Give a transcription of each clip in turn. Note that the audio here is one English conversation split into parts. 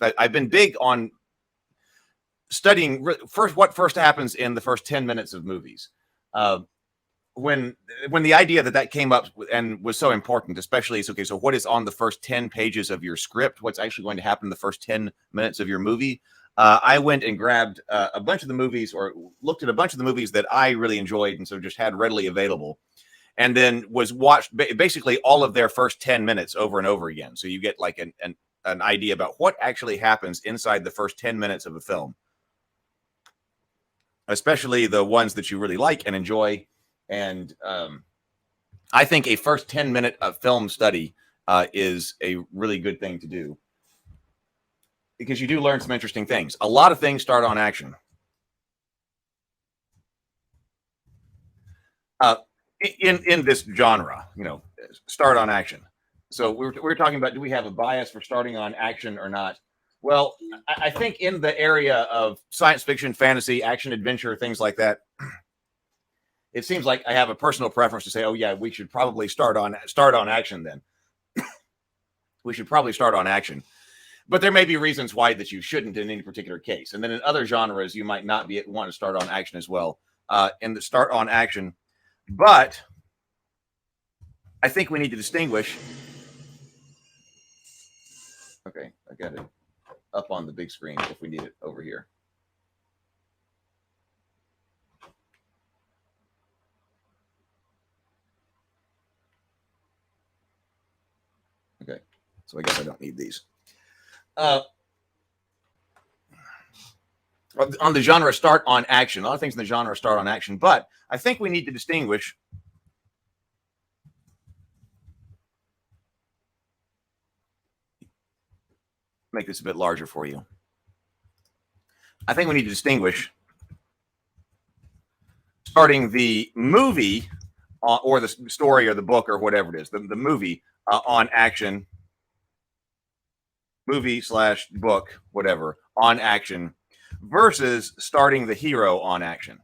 I've been big on studying what first happens in the first 10 minutes of movies. When the idea that came up and was so important, especially is okay, so what is on the first 10 pages of your script? What's actually going to happen in the first 10 minutes of your movie? I went and grabbed a bunch of the movies, or looked at a bunch of the movies that I really enjoyed and so just had readily available, and then was watched basically all of their first 10 minutes over and over again. So you get like an idea about what actually happens inside the first 10 minutes of a film, especially the ones that you really like and enjoy. And I think a first 10-minute film study is a really good thing to do, because you do learn some interesting things. A lot of things start on action. In this genre, start on action. So we're talking about, do we have a bias for starting on action or not? Well, I think in the area of science fiction, fantasy, action, adventure, things like that, it seems like I have a personal preference to say, oh yeah, we should probably start on action then. We should probably start on action. But there may be reasons why that you shouldn't in any particular case. And then in other genres, you might not want to start on action as well. In the start on action. But I think we need to distinguish. Okay, I got it up on the big screen if we need it over here. Okay, so I guess I don't need these. On the genre start on action, a lot of things in the genre start on action, but I think we need to distinguish make this a bit larger for you. I think we need to distinguish starting the movie or the story or the book or whatever it is, the movie on action, movie / book, whatever, on action, versus starting the hero on action.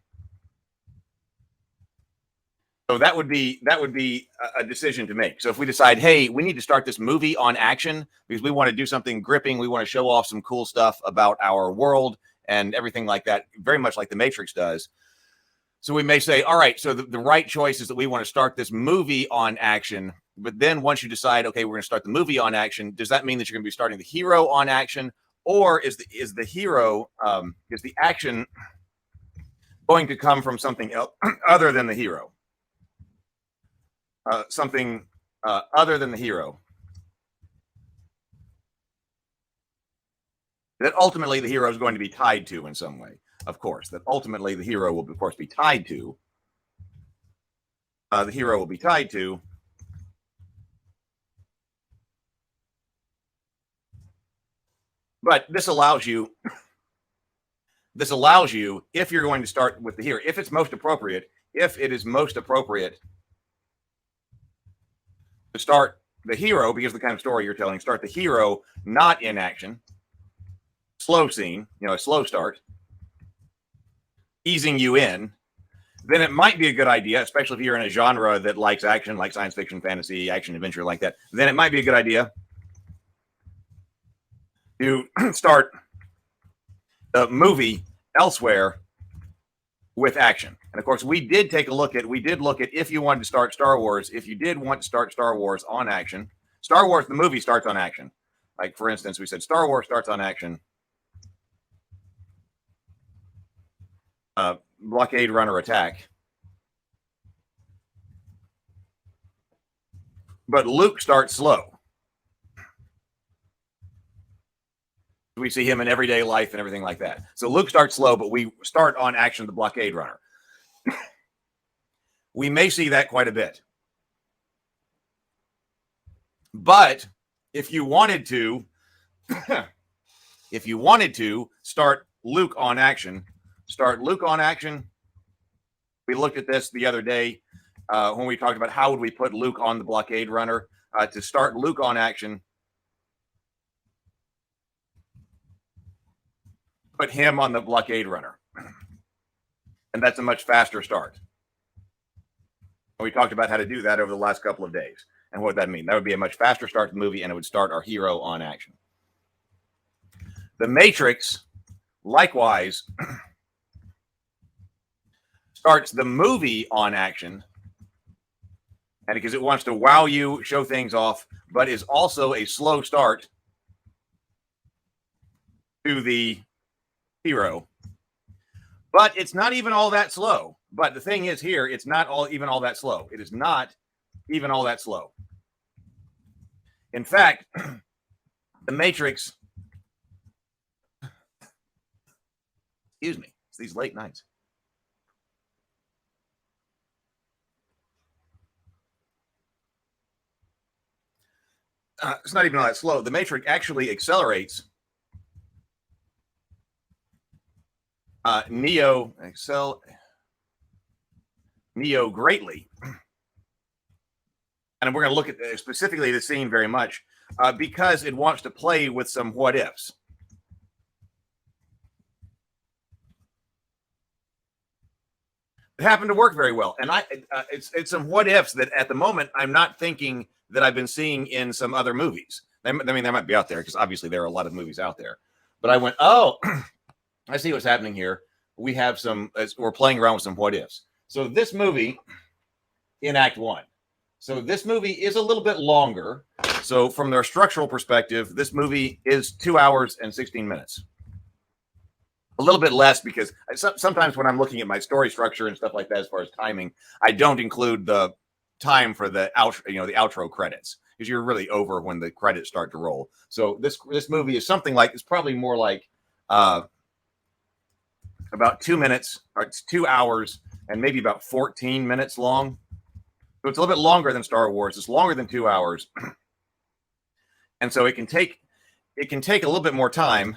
So that would be a decision to make. So if we decide, hey, we need to start this movie on action because we want to do something gripping, we want to show off some cool stuff about our world and everything like that, very much like The Matrix does. So we may say, all right, so the right choice is that we want to start this movie on action. But then once you decide, okay, we're going to start the movie on action, does that mean that you're going to be starting the hero on action? Or is the hero, is the action going to come from something else other than the hero? Something other than the hero that ultimately the hero is going to be tied to in some way. Of course, that ultimately the hero will, of course, be tied to. The hero will be tied to. But this allows you, if you're going to start with the hero, if it is most appropriate to start the hero, because the kind of story you're telling, start the hero not in action, slow scene, a slow start, easing you in, then it might be a good idea, especially if you're in a genre that likes action, like science fiction, fantasy, action, adventure, like that, then it might be a good idea to start the movie elsewhere with action. And of course, we did look at if you wanted to start Star Wars, if you did want to start Star Wars on action, Star Wars, the movie starts on action. Like, for instance, we said Star Wars starts on action. Blockade runner attack. But Luke starts slow. We see him in everyday life and everything like that. So Luke starts slow, but we start on action, the blockade runner. We may see that quite a bit. But if you wanted to, start Luke on action, we looked at this the other day when we talked about how would we put Luke on the blockade runner. To start Luke on action, put him on the blockade runner. And that's a much faster start. And we talked about how to do that over the last couple of days and what that means. That would be a much faster start to the movie, and it would start our hero on action. The Matrix, likewise, starts the movie on action, and because it wants to wow you, show things off, but is also a slow start to the hero. But it's not even all that slow. But the thing is here, it's not even all that slow. It is not even all that slow. In fact, the Matrix, excuse me, it's these late nights. It's not even all that slow. The Matrix actually accelerates Neo greatly. And we're going to look at specifically the scene very much because it wants to play with some what ifs. It happened to work very well. And it's some what ifs that at the moment I'm not thinking that I've been seeing in some other movies. I mean, they might be out there because obviously there are a lot of movies out there. But I went, oh, I see what's happening here. We have we're playing around with some what ifs. So this movie in Act 1. So this movie is a little bit longer. So from their structural perspective, this movie is 2 hours and 16 minutes. A little bit less because sometimes when I'm looking at my story structure and stuff like that, as far as timing, I don't include the time for the outro, the outro credits, because you're really over when the credits start to roll. So this movie is something like, it's probably more like about 2 minutes, or it's 2 hours and maybe about 14 minutes long. So it's a little bit longer than Star Wars. It's longer than 2 hours. And so it can take a little bit more time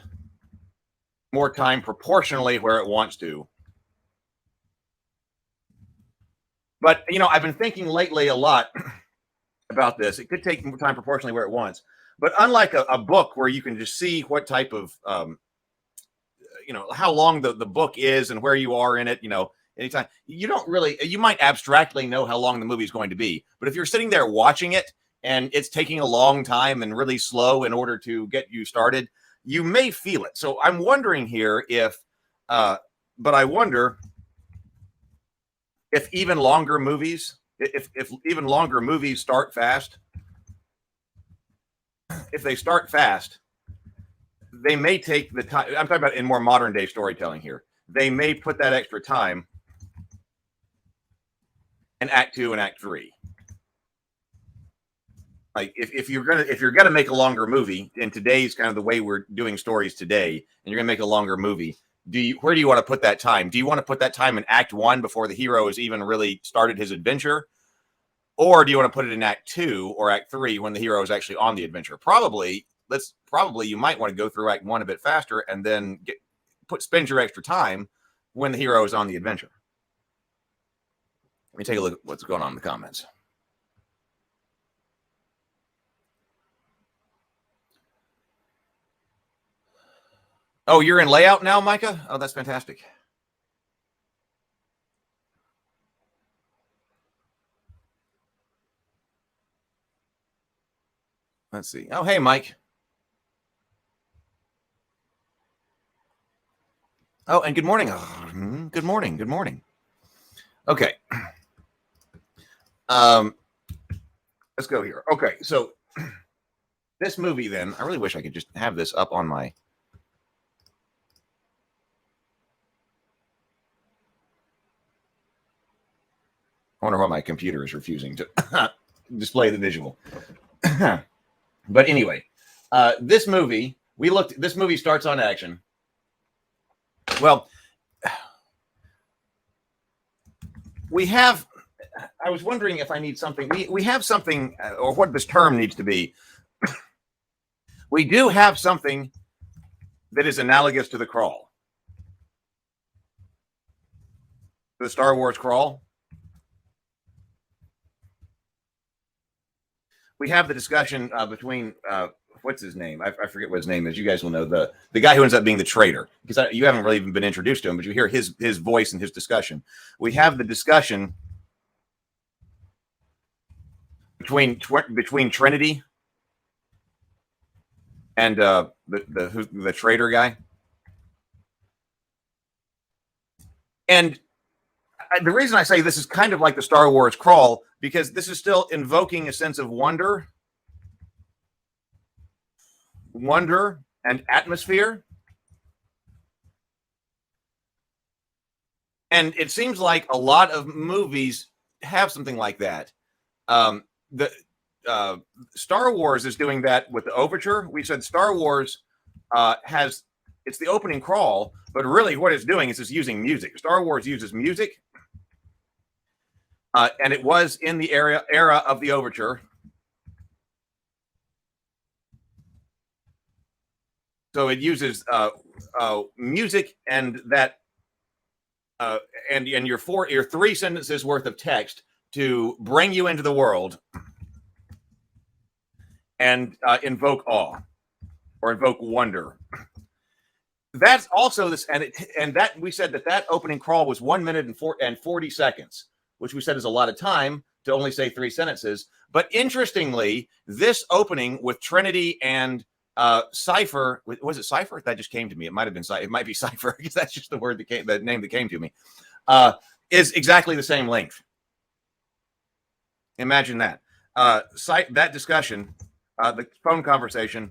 proportionally where it wants to. But, I've been thinking lately a lot about this. It could take more time proportionally where it wants. But unlike a book where you can just see what type of, how long the book is and where you are in it, anytime, you might abstractly know how long the movie is going to be. But if you're sitting there watching it and it's taking a long time and really slow in order to get you started, you may feel it. So I'm wondering here if even longer movies, if even longer movies start fast, if they start fast, they may take the time. I'm talking about in more modern day storytelling here. They may put that extra time in Act 2 and Act 3. Like if you're gonna make a longer movie in today's kind of the way we're doing stories today, and you're gonna make a longer movie, where do you want to put that time? Do you want to put that time in Act 1 before the hero has even really started his adventure, or do you want to put it in Act 2 or Act 3 when the hero is actually on the adventure? Probably you might want to go through Act 1 a bit faster and then spend your extra time when the hero is on the adventure. Let me take a look at what's going on in the comments. Oh, you're in layout now, Micah? Oh, that's fantastic. Let's see. Oh, hey, Mike. Oh, and good morning. Good morning. Good morning. Okay. Let's go here. Okay, so this movie then, I really wish I could just have this up on my... I wonder why my computer is refusing to display the visual. But anyway, this movie starts on action. Well, I was wondering if I need something. We have something, or what this term needs to be. We do have something that is analogous to the crawl. The Star Wars crawl. We have the discussion between what's his name? I forget what his name is. You guys will know the guy who ends up being the traitor, because you haven't really even been introduced to him, but you hear his voice in his discussion. We have the discussion between Trinity and the trader guy. And the reason I say this is kind of like the Star Wars crawl, because this is still invoking a sense of wonder and atmosphere. And it seems like a lot of movies have something like that. The Star Wars is doing that with the overture. We said Star Wars it's the opening crawl, but really what it's doing is it's using music. Star Wars uses music, and it was in the era of the overture. So it uses music and that and your 3 sentences worth of text to bring you into the world and invoke awe or invoke wonder. That's also this, and that we said that opening crawl was 1 minute and 40 seconds, which we said is a lot of time to only say 3 sentences. But interestingly, this opening with Trinity and Cypher, was it Cypher? That just came to me. It might have been It might be Cypher, because that's just the name that came to me. Is exactly the same length. Imagine that. That discussion, the phone conversation,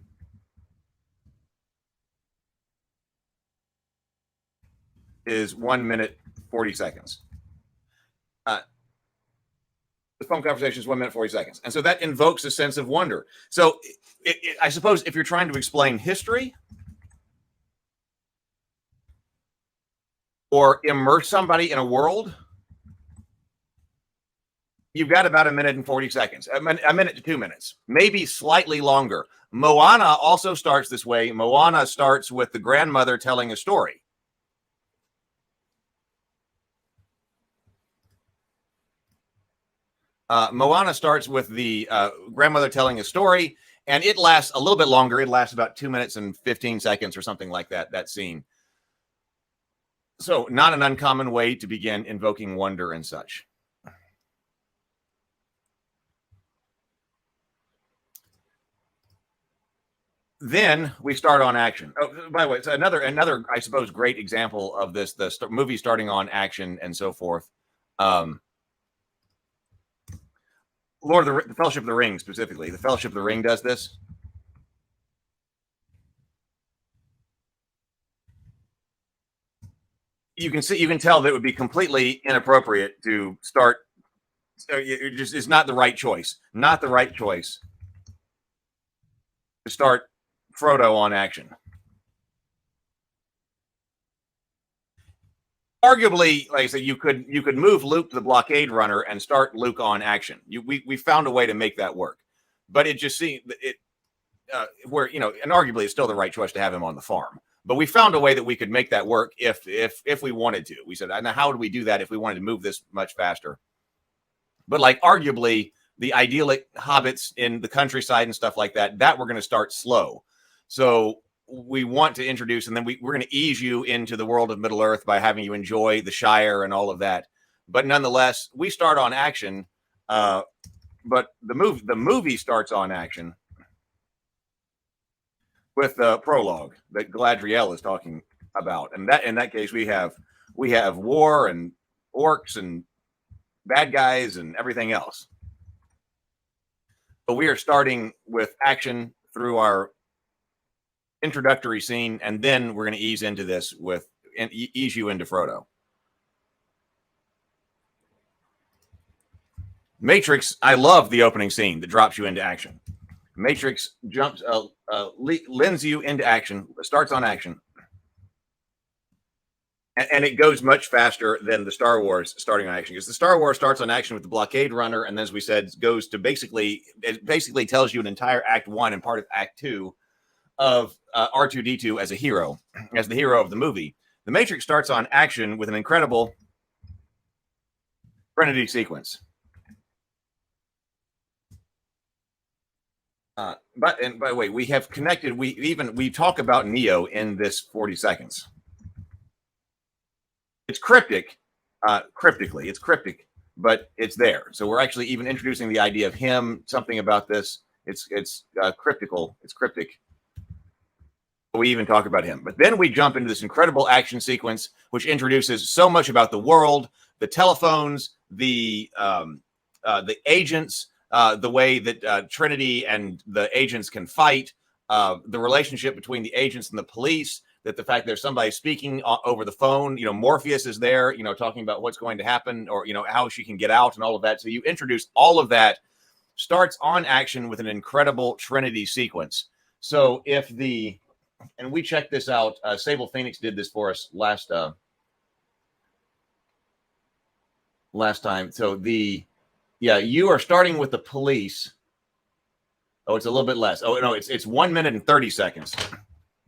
is 1 minute 40 seconds. The phone conversation is 1 minute 40 seconds, and so that invokes a sense of wonder. So, I suppose if you're trying to explain history or immerse somebody in a world, you've got about 1 minute and 40 seconds, a minute to 2 minutes, maybe slightly longer. Moana also starts this way. Moana starts with the grandmother telling a story. Moana starts with the grandmother telling a story, and it lasts a little bit longer. It lasts about 2 minutes and 15 seconds or something like that scene. So not an uncommon way to begin invoking wonder and such. Then we start on action. Oh, by the way, it's another, I suppose, great example of this, the movie starting on action and so forth. Lord of the Fellowship of the Ring, specifically. The Fellowship of the Ring does this. You can tell that it would be completely inappropriate to start. It's not the right choice. Not the right choice to start Frodo on action. Arguably, like I said, you could move Luke to the blockade runner and start Luke on action. We found a way to make that work, but it just seemed where, and arguably it's still the right choice to have him on the farm. But we found a way that we could make that work if we wanted to. We said, now how do we do that if we wanted to move this much faster? But like arguably the idyllic hobbits in the countryside and stuff like that we're going to start slow. So we want to introduce, and then we're going to ease you into the world of Middle Earth by having you enjoy the Shire and all of that. But nonetheless, we start on action. But the movie starts on action with the prologue that Galadriel is talking about, and that in that case we have war and orcs and bad guys and everything else. But we are starting with action through our introductory scene, and then we're going to ease into this and ease you into Frodo. Matrix, I love the opening scene that drops you into action. Matrix jumps, lends you into action, starts on action, and it goes much faster than the Star Wars starting on action, because the Star Wars starts on action with the blockade runner, and then, as we said, goes to it basically tells you an entire Act 1 and part of Act 2 of R2-D2 as a hero, as the hero of the movie. The Matrix starts on action with an incredible Trinity sequence. But by the way, we have connected. We talk about Neo in this 40 seconds. It's cryptic, it's cryptic, but it's there. So we're actually even introducing the idea of him. Something about this. It's cryptical. It's cryptic. We even talk about him. But then we jump into this incredible action sequence, which introduces so much about the world, the telephones, the agents, the way that Trinity and the agents can fight, the relationship between the agents and the police, that the fact there's somebody speaking over the phone, Morpheus is there, talking about what's going to happen, or, how she can get out and all of that. So you introduce all of that, starts on action with an incredible Trinity sequence. So and we checked this out. Sable Phoenix did this for us last time. So you are starting with the police. Oh, it's a little bit less. Oh no, it's 1 minute and 30 seconds. I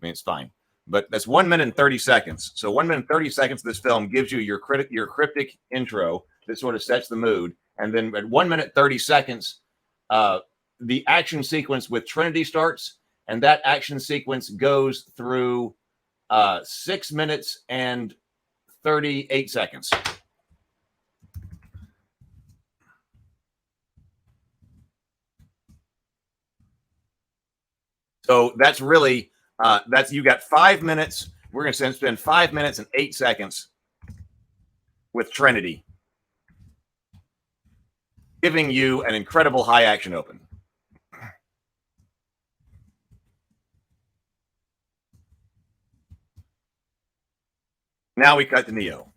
mean, it's fine, but that's 1 minute and 30 seconds. So 1 minute and 30 seconds of this film gives you your cryptic intro that sort of sets the mood, and then at 1 minute 30 seconds, the action sequence with Trinity starts. And that action sequence goes through 6 minutes and 38 seconds. So that's really, you got 5 minutes. We're going to spend 5 minutes and 8 seconds with Trinity, giving you an incredible high action open. Now we cut to Neo.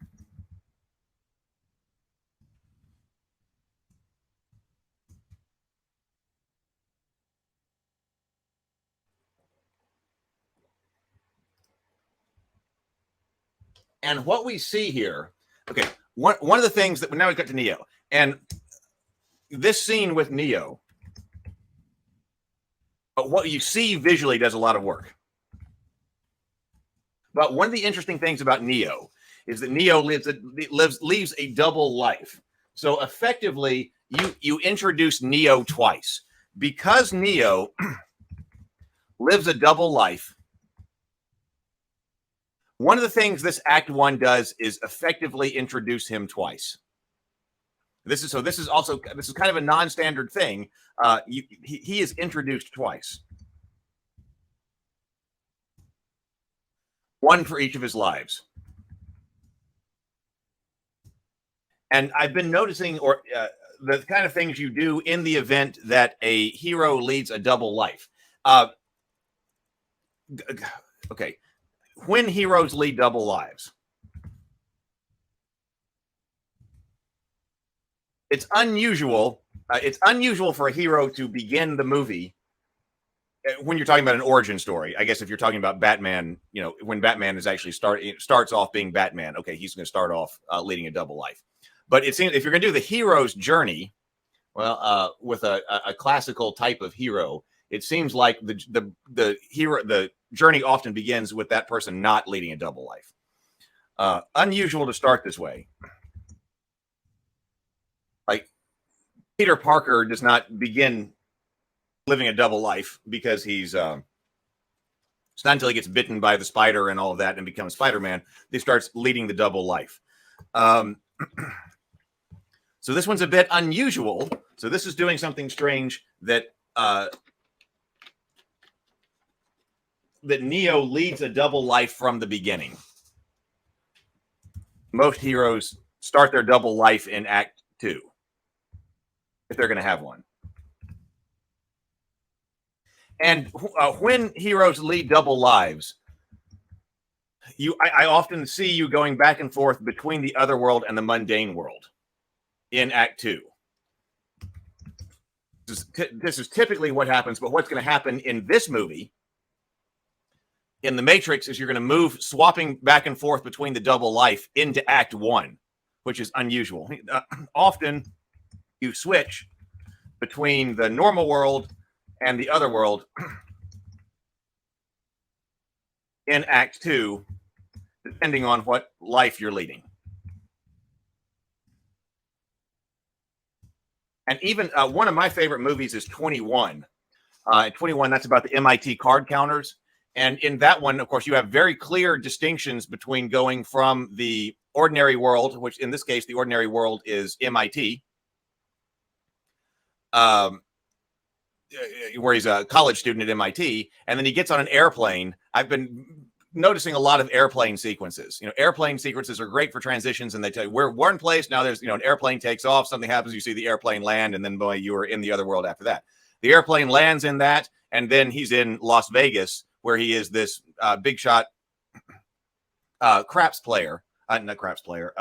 And what we see here, okay, one of the things that now we cut to Neo, and this scene with Neo, what you see visually does a lot of work. But one of the interesting things about Neo is that Neo leaves a double life. So effectively, you introduce Neo twice. Because Neo lives a double life, one of the things this Act 1 does is effectively introduce him twice. This is kind of a non-standard thing. He is introduced twice. One for each of his lives. And I've been noticing the kind of things you do in the event that a hero leads a double life. Okay. When heroes lead double lives, it's unusual. It's unusual for a hero to begin the movie when you're talking about an origin story. I guess if you're talking about Batman, when Batman is actually starts off being Batman, okay, he's going to start off leading a double life. But it seems if you're going to do the hero's journey, well, with a classical type of hero, it seems like the journey often begins with that person not leading a double life. Unusual to start this way. Like Peter Parker does not begin living a double life because he's it's not until he gets bitten by the spider and all of that and becomes Spider-Man that he starts leading the double life. So this one's a bit unusual. So this is doing something strange that that Neo leads a double life from the beginning. Most heroes start their double life in Act 2, if they're going to have one. And when heroes lead double lives, I often see you going back and forth between the other world and the mundane world in Act 2. This is typically what happens, but what's going to happen in this movie, in The Matrix, is you're going to move, swapping back and forth between the double life into Act 1, which is unusual. Often you switch between the normal world and the other world in Act 2, depending on what life you're leading. And even one of my favorite movies is 21. 21, that's about the MIT card counters. And in that one, of course, you have very clear distinctions between going from the ordinary world, which in this case, the ordinary world is MIT, where he's a college student at MIT, and then he gets on an airplane. I've been noticing a lot of airplane sequences. Airplane sequences are great for transitions, and they tell you we're one place now. There's an airplane takes off, something happens, you see the airplane land, and then boy, you are in the other world after that. The airplane lands in that, and then he's in Las Vegas, where he is this big shot craps player, not craps player,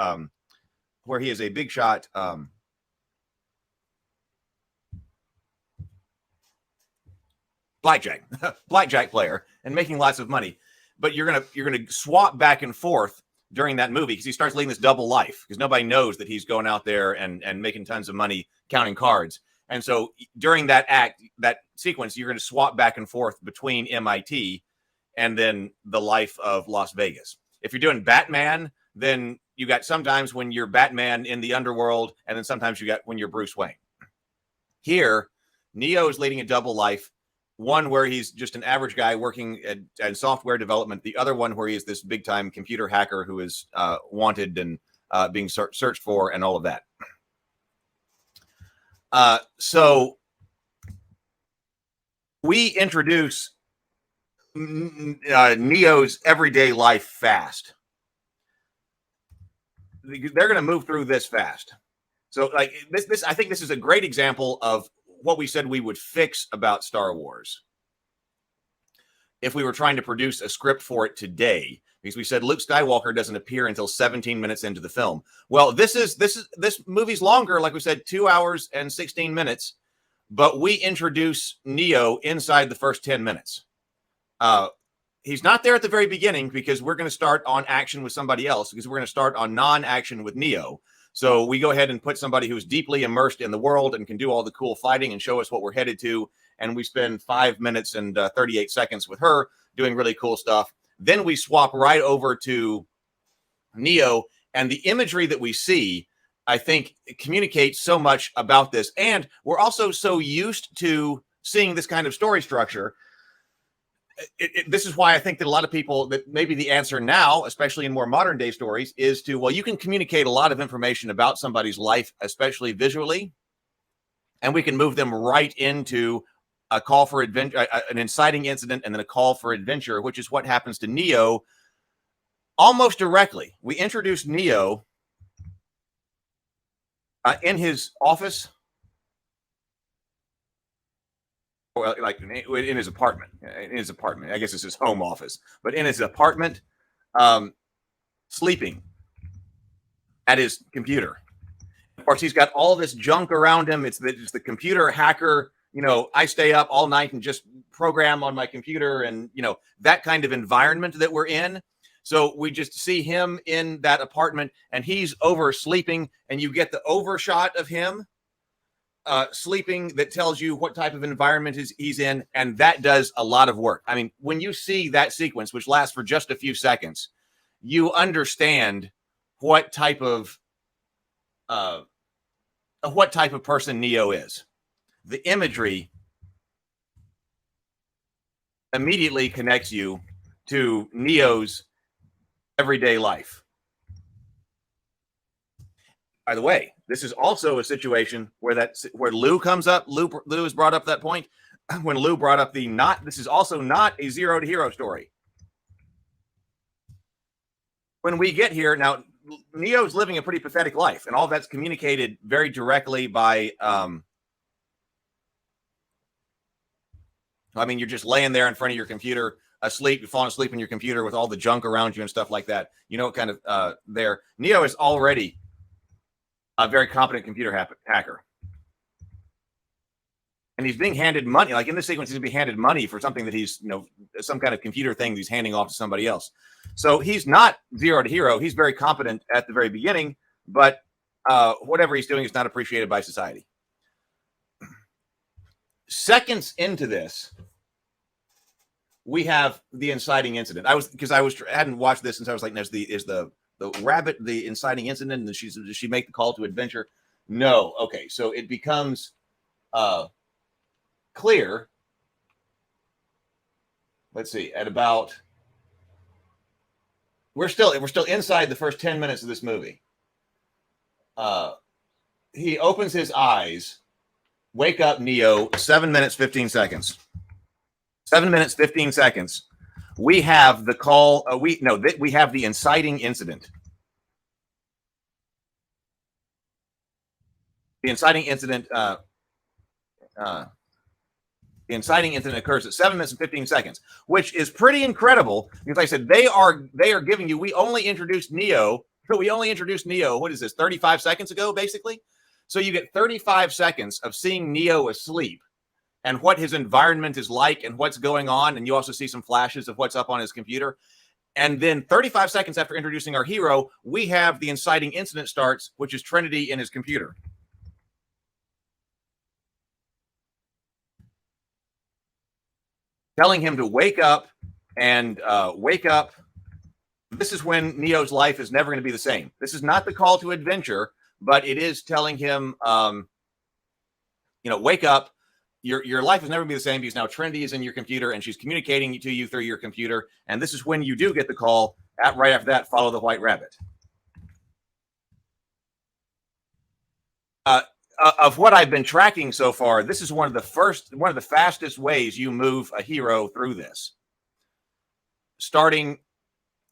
where he is a big shot. Blackjack player, and making lots of money. But you're gonna swap back and forth during that movie because he starts leading this double life because nobody knows that he's going out there and making tons of money counting cards. And so during that sequence, you're going to swap back and forth between MIT and then the life of Las Vegas. If you're doing Batman, then you got sometimes when you're Batman in the underworld, and then sometimes you got when you're Bruce Wayne. Here, Neo is leading a double life. One where he's just an average guy working at software development. The other one where he is this big time computer hacker who is wanted and being searched for and all of that. So we introduce Neo's everyday life fast. They're going to move through this fast. So like this, I think this is a great example of what we said we would fix about Star Wars if we were trying to produce a script for it today, because we said Luke Skywalker doesn't appear until 17 minutes into the film. Well, this movie's longer, like we said, 2 hours and 16 minutes, but we introduce Neo inside the first 10 minutes. He's not there at the very beginning because we're going to start on action with somebody else, because we're going to start on non-action with Neo. So we go ahead and put somebody who's deeply immersed in the world and can do all the cool fighting and show us what we're headed to. And we spend 5 minutes and 38 seconds with her doing really cool stuff. Then we swap right over to Neo, and the imagery that we see, I think, communicates so much about this. And we're also so used to seeing this kind of story structure. This is why I think that a lot of people, that maybe the answer now, especially in more modern day stories, is to, well, you can communicate a lot of information about somebody's life, especially visually, and we can move them right into a call for adventure, an inciting incident, and then a call for adventure, which is what happens to Neo almost directly. We introduce Neo in his office, or like in his apartment. I guess it's his home office, but in his apartment, sleeping at his computer. Of course, he's got all this junk around him. It's the computer hacker. I stay up all night and just program on my computer, and that kind of environment that we're in. So we just see him in that apartment, and he's oversleeping, and you get the overshot of him sleeping that tells you what type of environment he's in, and that does a lot of work. I mean, when you see that sequence, which lasts for just a few seconds, you understand what type of person Neo is. The imagery immediately connects you to Neo's everyday life. By the way, this is also a situation where Lou comes up. Lou has brought up that point when Lou brought up this is also not a zero to hero story. When we get here now, Neo's living a pretty pathetic life, and all that's communicated very directly by you're just laying there in front of your computer, asleep, you're falling asleep in your computer with all the junk around you and stuff like that. Kind of there. Neo is already a very competent computer hacker. And he's being handed money. Like in this sequence, he's going to be handed money for something that he's, some kind of computer thing that he's handing off to somebody else. So he's not zero to hero. He's very competent at the very beginning, but whatever he's doing is not appreciated by society. Seconds into this, we have the inciting incident. I hadn't watched this since I was like, is the rabbit the inciting incident, and does she make the call to adventure? No. Okay, so it becomes clear. Let's see. At about we're still inside the first 10 minutes of this movie. He opens his eyes, wake up, Neo. 7 minutes, 15 seconds. 7 minutes, 15 seconds. We have the call. We have the inciting incident. The inciting incident. The inciting incident occurs at 7 minutes and 15 seconds, which is pretty incredible. Because, like I said, they are giving you. We only introduced Neo. What is this? 35 seconds ago, basically. So you get 35 seconds of seeing Neo asleep and what his environment is like and what's going on. And you also see some flashes of what's up on his computer. And then 35 seconds after introducing our hero, we have the inciting incident starts, which is Trinity in his computer. Telling him to wake up and wake up. This is when Neo's life is never going to be the same. This is not the call to adventure, but it is telling him, wake up. Your life is never going to be the same because now Trinity is in your computer and she's communicating to you through your computer. And this is when you do get the call. Right after that, follow the white rabbit. Of what I've been tracking so far, this is one of the fastest ways you move a hero through this. Starting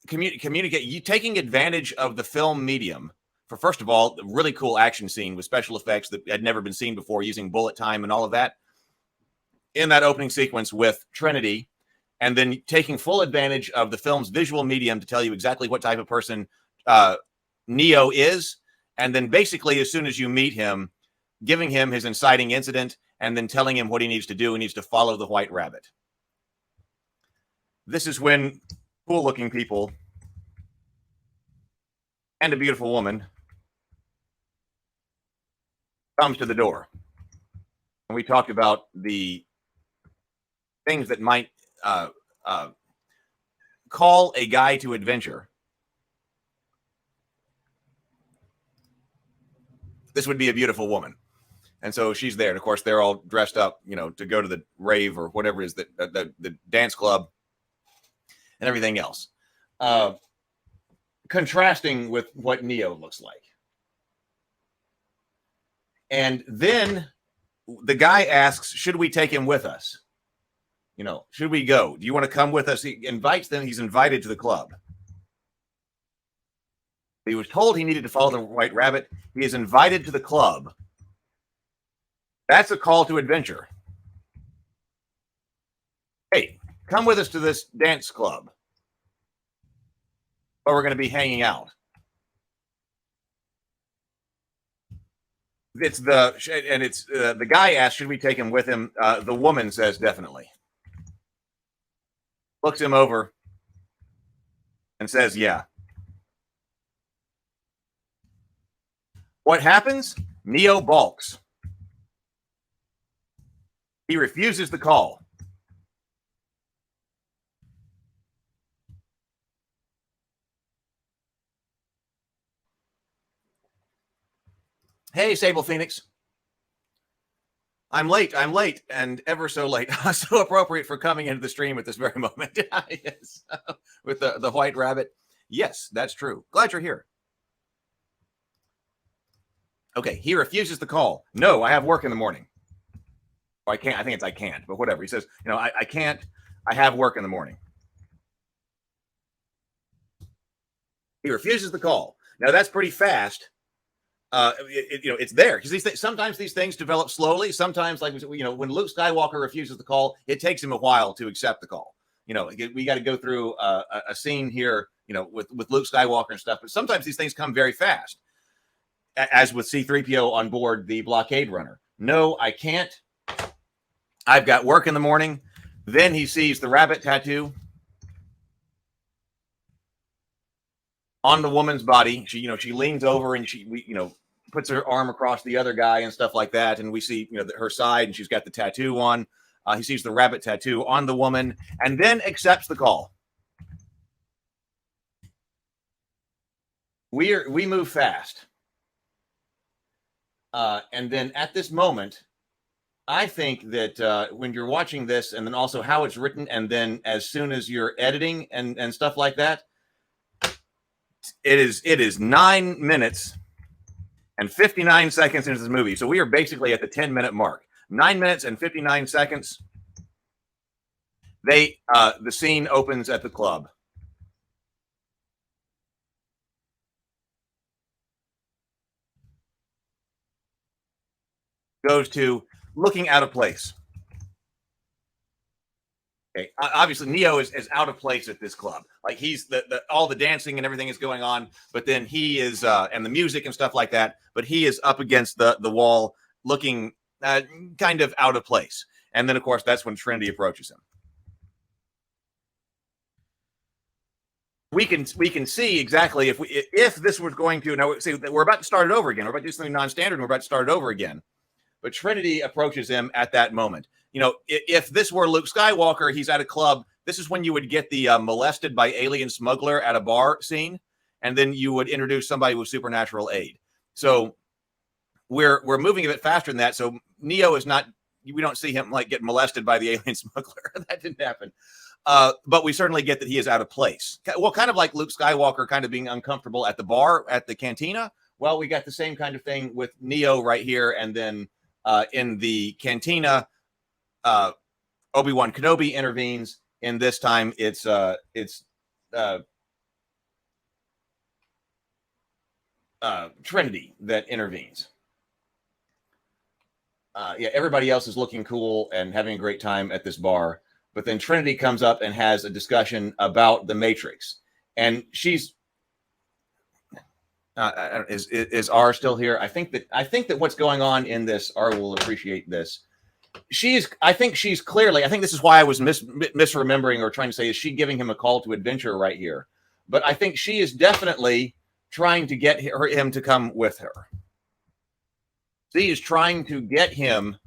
communicate, you taking advantage of the film medium for, first of all, the really cool action scene with special effects that had never been seen before, using bullet time and all of that in that opening sequence with Trinity, and then taking full advantage of the film's visual medium to tell you exactly what type of person Neo is, and then basically as soon as you meet him, giving him his inciting incident and then telling him what he needs to do. He needs to follow the white rabbit. This is when cool-looking people and a beautiful woman comes to the door. And we talked about the things that might call a guy to adventure. This would be a beautiful woman. And so she's there. And of course, they're all dressed up, to go to the rave or whatever it is, the dance club and everything else. Contrasting with what Neo looks like. And then the guy asks, should we take him with us? Should we go? Do you want to come with us? He invites them. He's invited to the club. He was told he needed to follow the white rabbit. He is invited to the club. That's a call to adventure. Hey, come with us to this dance club. Or we're going to be hanging out. The guy asks, should we take him with him? The woman says, definitely. Looks him over and says, yeah. What happens? Neo balks. He refuses the call. Hey, Sable Phoenix. I'm late, and ever so late. So appropriate for coming into the stream at this very moment. Yes. With the white rabbit. Yes, that's true. Glad you're here. Okay, he refuses the call. No, I have work in the morning. I can't. I think it's I can't, but whatever. He says, I can't. I have work in the morning. He refuses the call. Now that's pretty fast. It's there because sometimes these things develop slowly. Sometimes, like when Luke Skywalker refuses the call, it takes him a while to accept the call. We got to go through a scene here, with Luke Skywalker and stuff. But sometimes these things come very fast, as with C-3PO on board the blockade runner. No, I can't. I've got work in the morning. Then he sees the rabbit tattoo on the woman's body. She leans over and she puts her arm across the other guy and stuff like that. And we see, her side, and she's got the tattoo on. He sees the rabbit tattoo on the woman and then accepts the call. We move fast. And then at this moment, I think that when you're watching this, and then also how it's written, and then as soon as you're editing and stuff like that, it is 9 minutes and 59 seconds into this movie. So we are basically at the 10-minute mark. 9 minutes and 59 seconds. The scene opens at the club. Goes to looking out of place. Okay. Obviously, Neo is out of place at this club. Like he's all the dancing and everything is going on, but then he is and the music and stuff like that. But he is up against the wall, looking kind of out of place. And then, of course, that's when Trinity approaches him. We can see exactly if this was going to now. See, we're about to start it over again. We're about to do something non-standard. And we're about to start it over again. But Trinity approaches him at that moment. If this were Luke Skywalker, he's at a club. This is when you would get the molested by alien smuggler at a bar scene, and then you would introduce somebody with supernatural aid. So we're moving a bit faster than that. So Neo is not. We don't see him like get molested by the alien smuggler. That didn't happen. But we certainly get that he is out of place. Well, kind of like Luke Skywalker kind of being uncomfortable at the bar at the cantina. Well, we got the same kind of thing with Neo right here, and then in the cantina. Obi-Wan Kenobi intervenes, and this time it's Trinity that intervenes. Everybody else is looking cool and having a great time at this bar, but then Trinity comes up and has a discussion about the Matrix, and she's is R still here? I think that what's going on in this, R will appreciate this. I think this is why I was misremembering or trying to say, is she giving him a call to adventure right here? But I think she is definitely trying to get him to come with her. She is trying to get him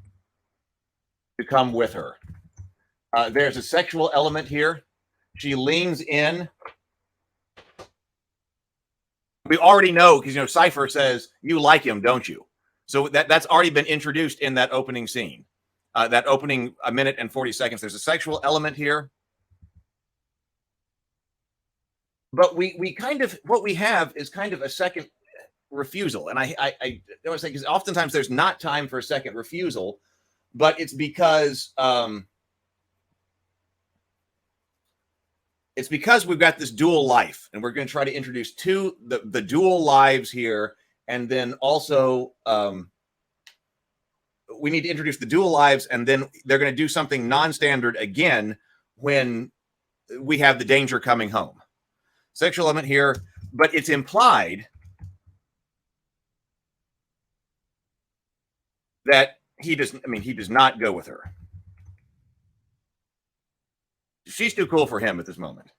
to come with her. There's a sexual element here. She leans in. We already know, because Cypher says, you like him, don't you? So that's already been introduced in that opening scene. That opening 1 minute and 40 seconds. There's a sexual element here. But what we have is kind of a second refusal. And I always think, because oftentimes there's not time for a second refusal, but it's because we've got this dual life, and we're going to try to introduce the dual lives here. And then also we need to introduce the dual lives, and then they're going to do something non-standard again when we have the danger coming home. Sexual element here, but it's implied that he does not go with her. She's too cool for him at this moment.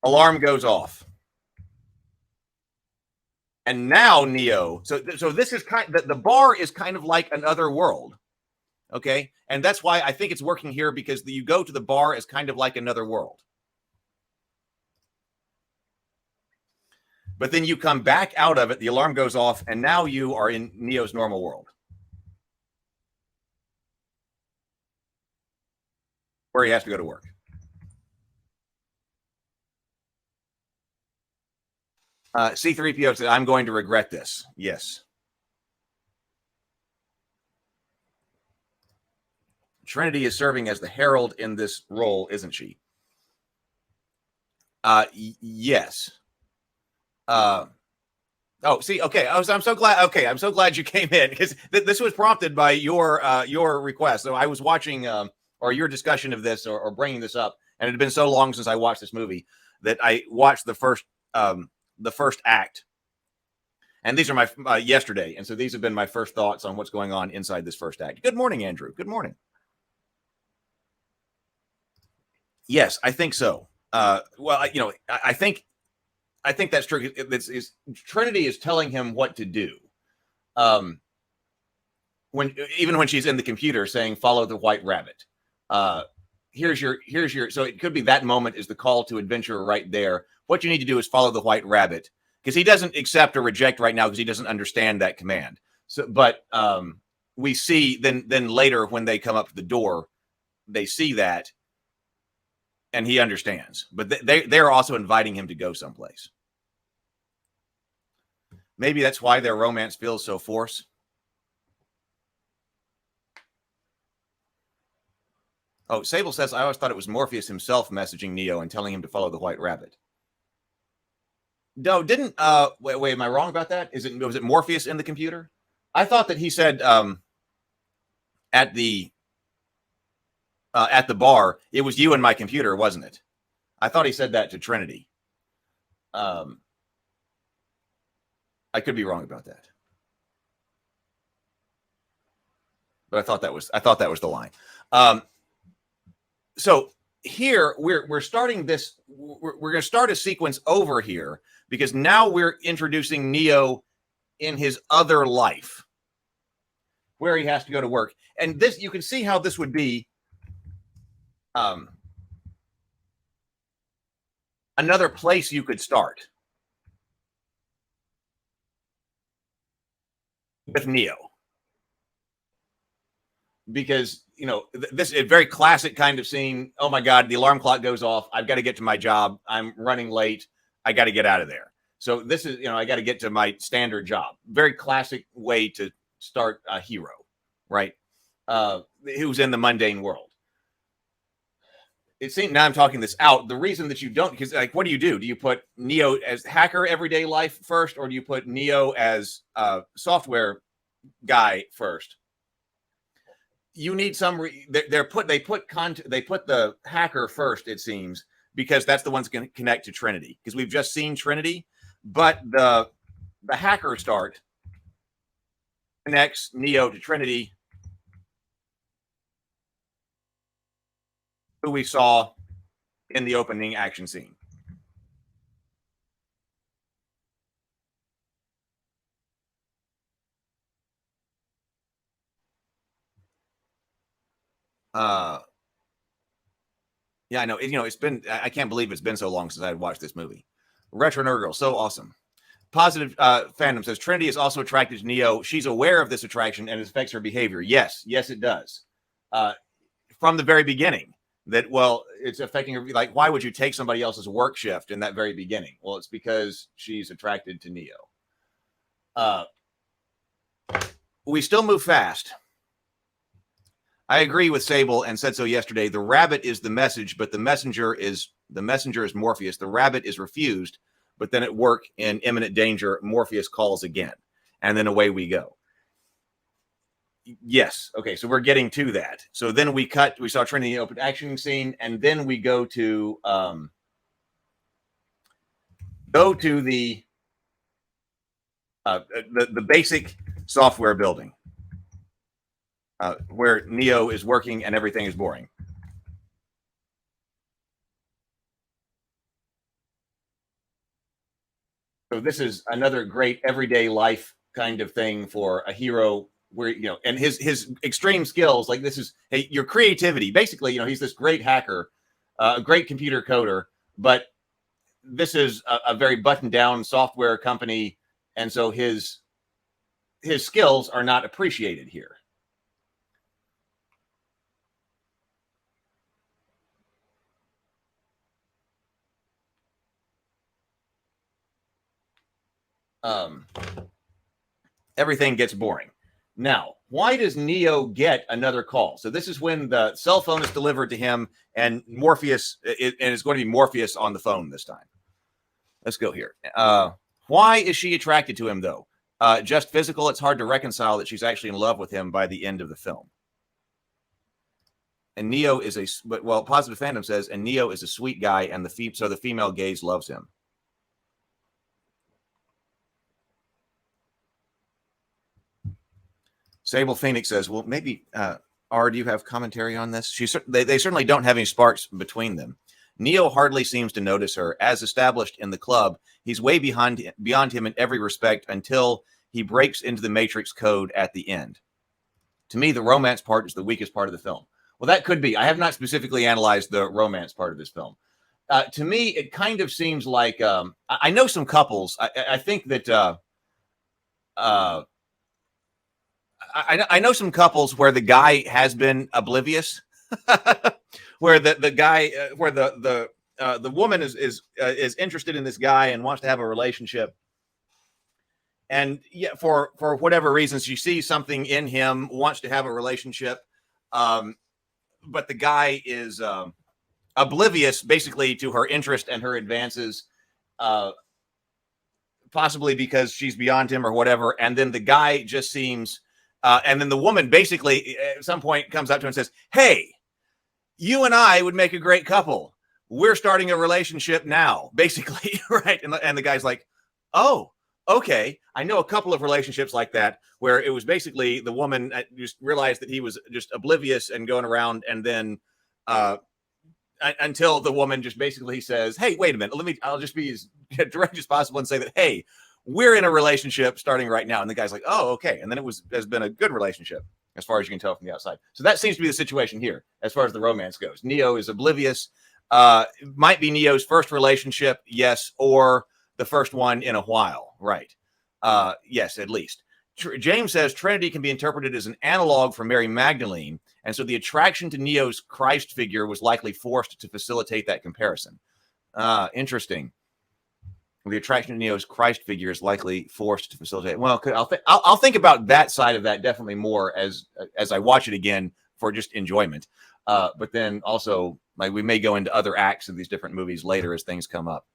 Alarm goes off. And now Neo, so this is the bar is kind of like another world. Okay. And that's why I think it's working here, because you go to the bar as kind of like another world. But then you come back out of it, the alarm goes off, and now you are in Neo's normal world, where he has to go to work. C3PO said, I'm going to regret this. Yes. Trinity is serving as the herald in this role, isn't she? Yes. Okay. I'm so glad. Okay, I'm so glad you came in, because this was prompted by your request. So I was watching or your discussion of this or bringing this up, and it had been so long since I watched this movie that I watched the first act, and these are my yesterday, and so these have been my first thoughts on what's going on inside this first act. Good morning, Andrew. Good morning. Yes, I think so. I think that's true. Trinity is telling him what to do. Even when she's in the computer saying, "Follow the white rabbit." Here's your. So it could be that moment is the call to adventure right there. What you need to do is follow the white rabbit, because he doesn't accept or reject right now because he doesn't understand that command. So, but we see then later when they come up to the door, they see that, and he understands. But they're also inviting him to go someplace. Maybe that's why their romance feels so forced. Oh, Sable says, I always thought it was Morpheus himself messaging Neo and telling him to follow the White Rabbit. No, didn't wait, am I wrong about that? Was it Morpheus in the computer? I thought that he said at the bar, it was you and my computer, wasn't it? I thought he said that to Trinity. I could be wrong about that. But I thought that was the line. So here we're starting this. We're going to start a sequence over here because now we're introducing Neo in his other life, where he has to go to work, and this you can see how this would be another place you could start with Neo, because this is a very classic kind of scene. Oh my God, the alarm clock goes off. I've got to get to my job. I'm running late. I got to get out of there. So this is, I got to get to my standard job. Very classic way to start a hero, right? Who's in the mundane world. It seems now I'm talking this out. The reason that you don't, because what do? Do you put Neo as hacker everyday life first, or do you put Neo as software guy first? You need some. They put the hacker first. It seems because that's the one's going to connect to Trinity. Because we've just seen Trinity, but the hacker start connects Neo to Trinity, who we saw in the opening action scene. Yeah, I know. It's been. I can't believe it's been so long since I had watched this movie. Retro Nerd Girl, so awesome. Positive fandom says Trinity is also attracted to Neo. She's aware of this attraction and it affects her behavior. Yes, it does. From the very beginning, it's affecting her. Like, why would you take somebody else's work shift in that very beginning? Well, it's because she's attracted to Neo. We still move fast. I agree with Sable and said so yesterday. The rabbit is the message, but the messenger is Morpheus. The rabbit is refused, but then at work in imminent danger, Morpheus calls again, and then away we go. Yes. Okay. So we're getting to that. So then we saw Trinity open action scene, and then we go to the basic software building. Where Neo is working and everything is boring. So this is another great everyday life kind of thing for a hero where, and his extreme skills, like this is your creativity. Basically, he's this great hacker, a great computer coder, but this is a very buttoned down software company. And so his skills are not appreciated here. Everything gets boring. Now, why does Neo get another call? So this is when the cell phone is delivered to him, and Morpheus, and it's going to be Morpheus on the phone this time. Let's go here. Why is she attracted to him, though? Just physical. It's hard to reconcile that she's actually in love with him by the end of the film. And Neo is Positive Fandom says, and Neo is a sweet guy, and so the female gaze loves him. Sable Phoenix says, well, maybe, R, do you have commentary on this? They certainly don't have any sparks between them. Neo hardly seems to notice her. As established in the club, he's way beyond him in every respect until he breaks into the Matrix code at the end. To me, the romance part is the weakest part of the film. Well, that could be. I have not specifically analyzed the romance part of this film. To me, it kind of seems like I know some couples. I think that I know some couples where the guy has been oblivious, where the guy, where the woman is interested in this guy and wants to have a relationship, And yeah, for whatever reasons, she sees something in him, wants to have a relationship, but the guy is oblivious, basically, to her interest and her advances, uh, possibly because she's beyond him or whatever. And then the guy just seems, and then the woman basically at some point comes up to him and says, "Hey, you and I would make a great couple. We're starting a relationship now," basically, right? And the guy's like, "Oh, okay. I know a couple of relationships like that where it was basically the woman just realized that he was just oblivious and going around, and then uh, until the woman just basically says, "Hey, wait a minute. I'll just be as direct as possible and say that, hey, we're in a relationship starting right now." And the guy's like, "Oh, okay." And then has been a good relationship as far as you can tell from the outside. So that seems to be the situation here as far as the romance goes. Neo is oblivious. Might be Neo's first relationship, yes, or the first one in a while, right? Yes, at least. James says Trinity can be interpreted as an analog for Mary Magdalene, and so the attraction to Neo's Christ figure was likely forced to facilitate that comparison. Interesting. The attraction to Neo's Christ figure is likely forced to facilitate. Well, I'll think about that side of that definitely more as I watch it again for just enjoyment. But then also, like, we may go into other acts of these different movies later as things come up.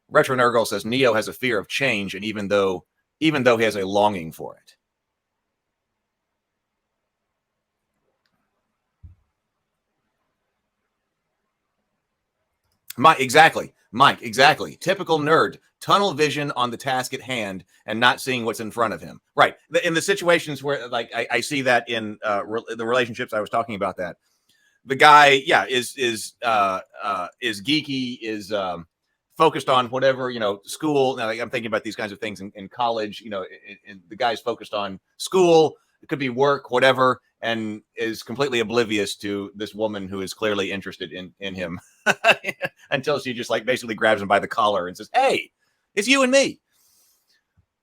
Retro Nurgle says Neo has a fear of change, and even though he has a longing for it. Mike, exactly. Typical nerd, tunnel vision on the task at hand and not seeing what's in front of him. Right. In the situations where, like, I see that in the relationships I was talking about, that the guy, yeah, is geeky, is focused on whatever, school. Now, I'm thinking about these kinds of things in college. The guy's focused on school. It could be work, whatever, and is completely oblivious to this woman who is clearly interested in him until she just, like, basically grabs him by the collar and says, "Hey, it's you and me."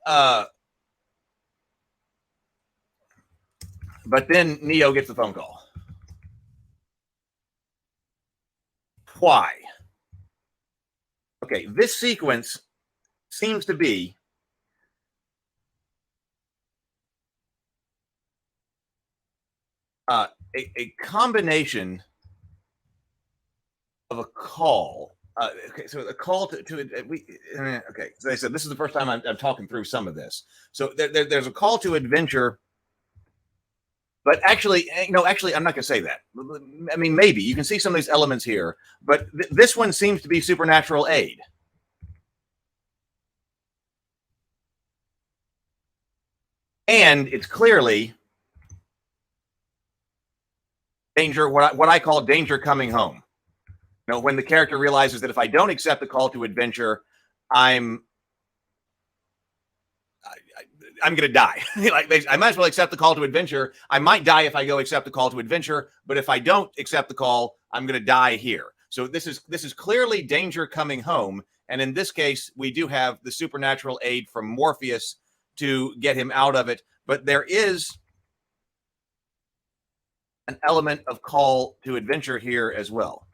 But then Neo gets the phone call. Why? Okay, this sequence seems to be a combination of a call. Okay, so a call to we. Okay, so I said this is the first time I'm talking through some of this. So there's a call to adventure, but actually, I'm not going to say that. I mean, maybe you can see some of these elements here, but this one seems to be supernatural aid. And it's clearly danger, what I call danger coming home. When the character realizes that if I don't accept the call to adventure, I'm going to die. Like, I might as well accept the call to adventure. I might die if I go accept the call to adventure, but if I don't accept the call, I'm going to die here. So this is clearly danger coming home. And in this case, we do have the supernatural aid from Morpheus to get him out of it. But there is an element of call to adventure here as well.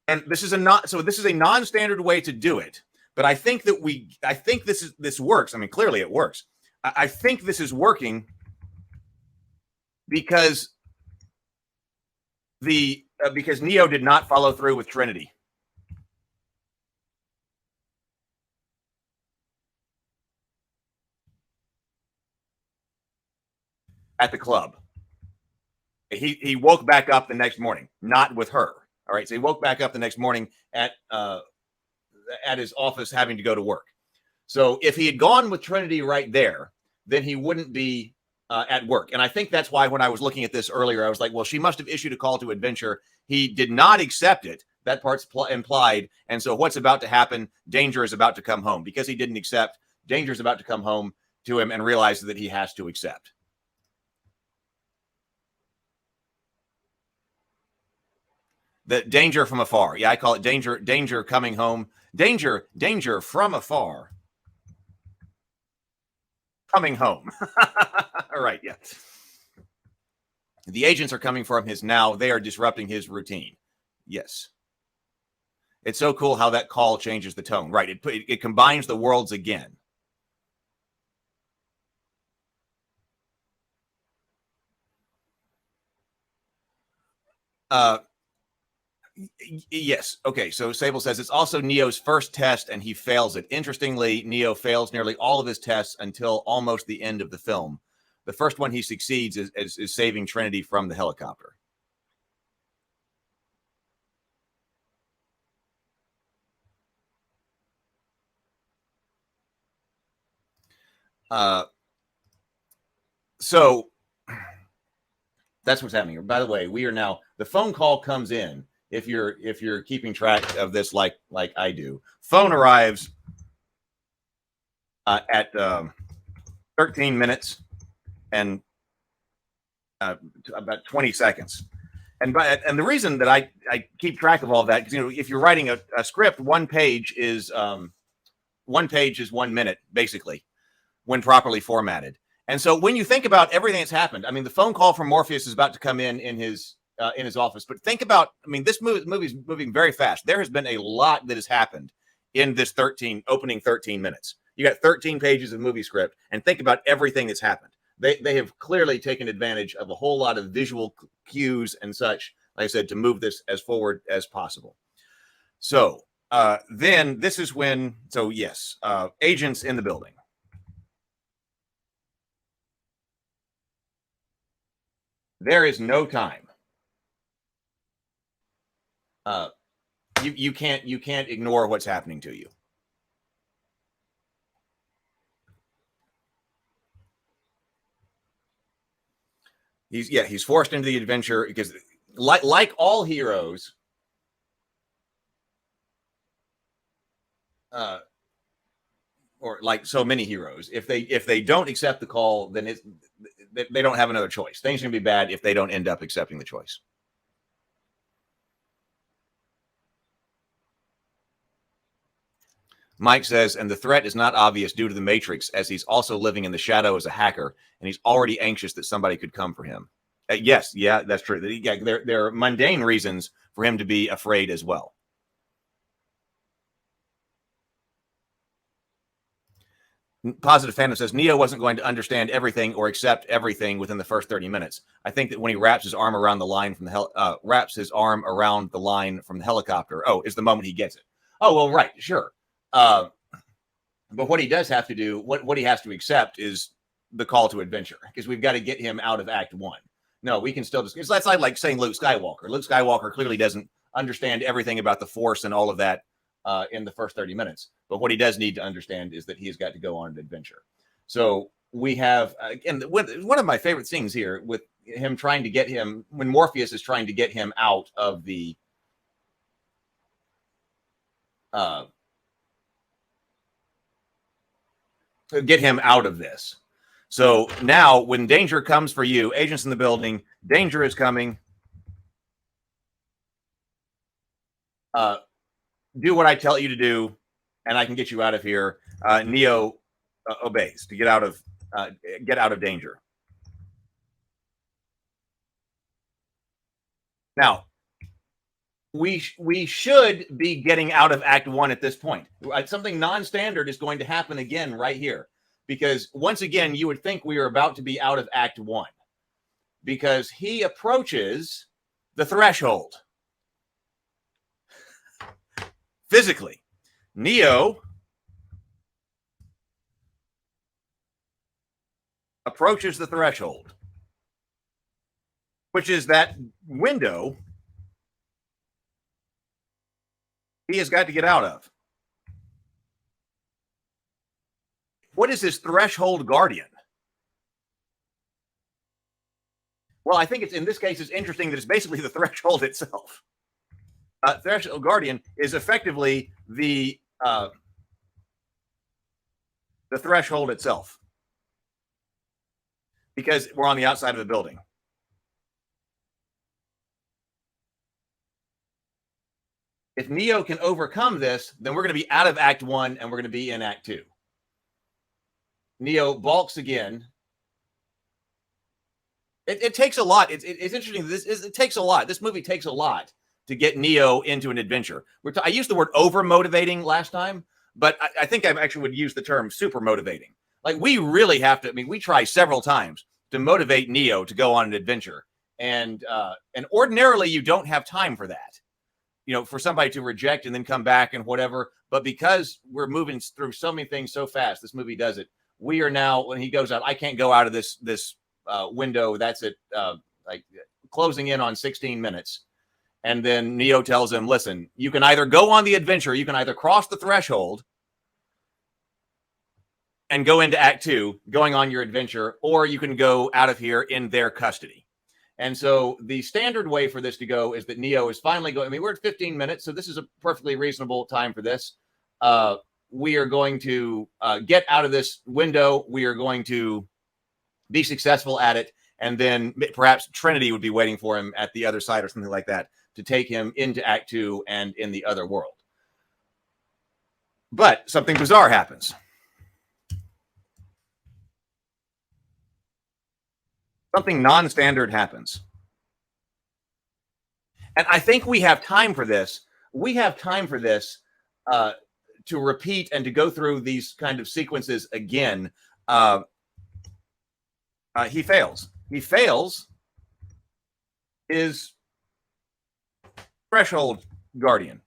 And this is a non-standard way to do it, but I think this works. I mean, clearly it works. I think this is working because because Neo did not follow through with Trinity. At the club. He woke back up the next morning, not with her. All right, so he woke back up the next morning at his office, having to go to work. So if he had gone with Trinity right there, then he wouldn't be at work. And I think that's why when I was looking at this earlier, I was like, well, she must have issued a call to adventure. He did not accept it. That part's implied. And so what's about to happen? Danger is about to come home. Because he didn't accept, danger is about to come home to him and realize that he has to accept. The danger from afar. Yeah, I call it danger coming home. Danger from afar. Coming home. All right, yeah. The agents are coming for him now. They are disrupting his routine. Yes. It's so cool how that call changes the tone, right? It combines the worlds again. Yes. Okay. So Sable says it's also Neo's first test and he fails it. Interestingly, Neo fails nearly all of his tests until almost the end of the film. The first one he succeeds is saving Trinity from the helicopter. So that's what's happening here. By the way, we are now, the phone call comes in. If you're keeping track of this like I do, phone arrives at 13 minutes and about 20 seconds. And the reason that I keep track of all of that, because if you're writing a script, one page is 1 minute basically when properly formatted. And so when you think about everything that's happened, I mean, the phone call from Morpheus is about to come in his office, but think about, I mean, this movie's moving very fast. There has been a lot that has happened in this opening 13 minutes. You got 13 pages of movie script, and think about everything that's happened. They have clearly taken advantage of a whole lot of visual cues and such, like I said, to move this as forward as possible. So then this is when, so yes, agents in the building. There is no time. You can't ignore what's happening to you. He's forced into the adventure because like all heroes, or like so many heroes, if they don't accept the call, then they don't have another choice. Things are gonna be bad if they don't end up accepting the choice. Mike says, and the threat is not obvious due to the Matrix, as he's also living in the shadow as a hacker, and he's already anxious that somebody could come for him. Yes, yeah, that's true. Yeah, there are mundane reasons for him to be afraid as well. Positive Phantom says Neo wasn't going to understand everything or accept everything within the first 30 minutes. I think that when he wraps his arm around the line from the helicopter, is the moment he gets it. Oh, well, right, sure. But what he does have to do, what he has to accept is the call to adventure, because we've got to get him out of Act 1. No, we can still just, that's like saying Luke Skywalker. Luke Skywalker clearly doesn't understand everything about the Force and all of that in the first 30 minutes. But what he does need to understand is that he has got to go on an adventure. So we have, again, one of my favorite scenes here with him trying to get him, when Morpheus is trying to get him out of the, get him out of this. So now when danger comes for you, agents in the building, danger is coming. Do what I tell you to do, and I can get you out of here. Neo obeys to get out of danger. Now, we should be getting out of Act 1 at this point. Something non-standard is going to happen again right here, because once again, you would think we are about to be out of Act 1, because he approaches the threshold. Physically, Neo approaches the threshold, which is that window he has got to get out of. What is this threshold guardian? Well, I think it's, in this case, it's interesting that it's basically the threshold itself. Threshold guardian is effectively the threshold itself, because we're on the outside of the building. If Neo can overcome this, then we're going to be out of Act 1 and we're going to be in Act 2. Neo balks again. It takes a lot. It's interesting. It takes a lot. This movie takes a lot to get Neo into an adventure. I used the word over motivating last time, but I think I actually would use the term super motivating. Like, we really have to. I mean, we try several times to motivate Neo to go on an adventure, and ordinarily you don't have time for that. For somebody to reject and then come back and whatever. But because we're moving through so many things so fast, this movie does it. We are now, when he goes out, I can't go out of this window. That's it, like closing in on 16 minutes. And then Neo tells him, listen, you can either go on the adventure, you can either cross the threshold and go into Act 2, going on your adventure, or you can go out of here in their custody. And so the standard way for this to go is that Neo is finally going. I mean, we're at 15 minutes, so this is a perfectly reasonable time for this. We are going to get out of this window. We are going to be successful at it. And then perhaps Trinity would be waiting for him at the other side or something like that to take him into Act 2 and in the other world. But something bizarre happens. Something non-standard happens. And I think we have time for this. We have time for this to repeat and to go through these kind of sequences again. He fails. He fails his threshold guardian.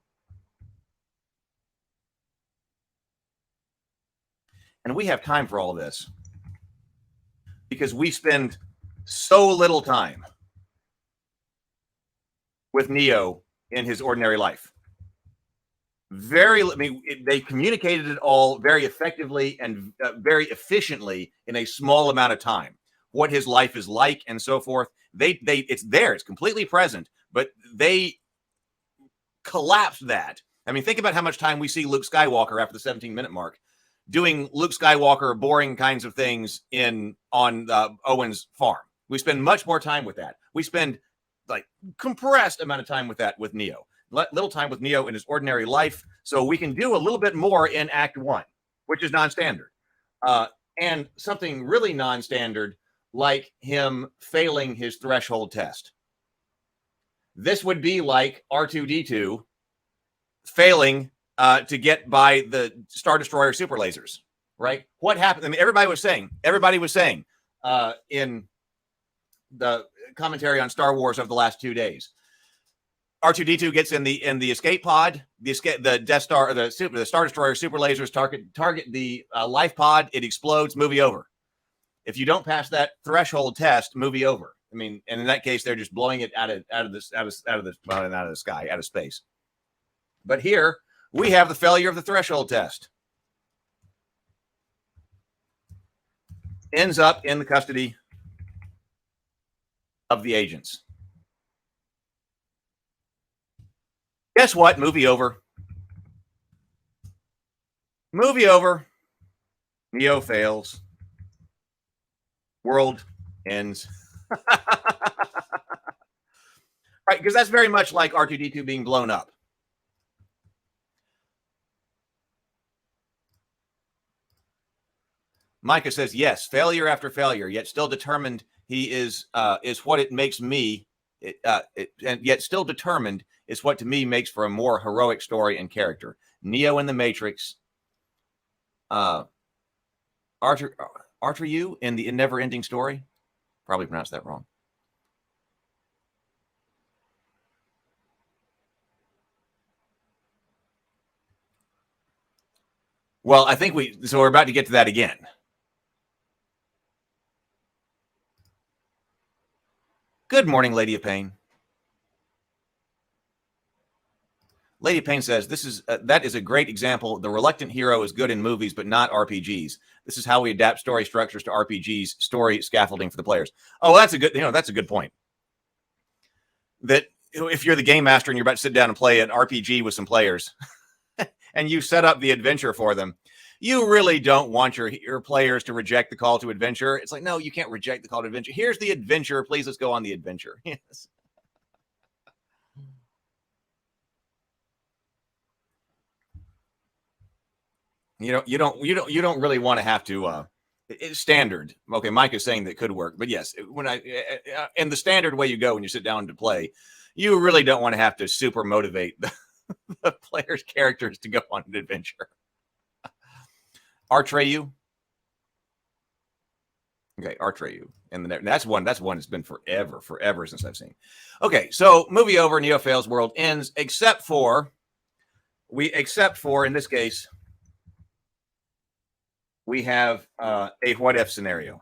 And we have time for all of this because we spend so little time with Neo in his ordinary life. They communicated it all very effectively and very efficiently in a small amount of time. What his life is like and so forth. It's there. It's completely present, but they collapsed that. I mean, think about how much time we see Luke Skywalker after the 17-minute mark doing Luke Skywalker boring kinds of things on Owen's farm. We spend much more time with that. We spend like compressed amount of time with that with Neo. Little time with Neo in his ordinary life, so we can do a little bit more in Act 1, which is non-standard. And something really non-standard, like him failing his threshold test. This would be like R2-D2 failing to get by the Star Destroyer super lasers, right? What happened? I mean, everybody was saying in the commentary on Star Wars over the last 2 days, R2-D2 gets in the escape pod, the Death Star, or the Star Destroyer super lasers target the life pod. It explodes. Movie over. If you don't pass that threshold test, movie over. I mean, and in that case, they're just blowing it out of the sky, out of space. But here we have the failure of the threshold test. Ends up in the custody of the agents. Guess what? Movie over. Movie over. Neo fails. World ends. Right, because that's very much like R2-D2 being blown up. Micah says, yes, failure after failure, yet still determined he is what it makes me, and yet still determined is what to me makes for a more heroic story and character. Neo in the Matrix, Arthur you in the never-ending story. Probably pronounced that wrong. Well, I think we're about to get to that again. Good morning, Lady of Pain. Lady of Pain says, that is a great example. The reluctant hero is good in movies, but not RPGs. This is how we adapt story structures to RPGs, story scaffolding for the players. Oh, that's a good point. That if you're the game master and you're about to sit down and play an RPG with some players and you set up the adventure for them, you really don't want your players to reject the call to adventure. It's like, no, you can't reject the call to adventure. Here's the adventure. Please, let's go on the adventure. Yes. You don't really want to have to. It's standard. Okay, Mike is saying that could work, but yes, when in the standard way you go when you sit down to play, you really don't want to have to super motivate the player's characters to go on an adventure. Artreyu. Okay, Artreyu. And that's one that's been forever since I've seen. Okay, so movie over, Neo fails, world ends, except for in this case, we have a what if scenario.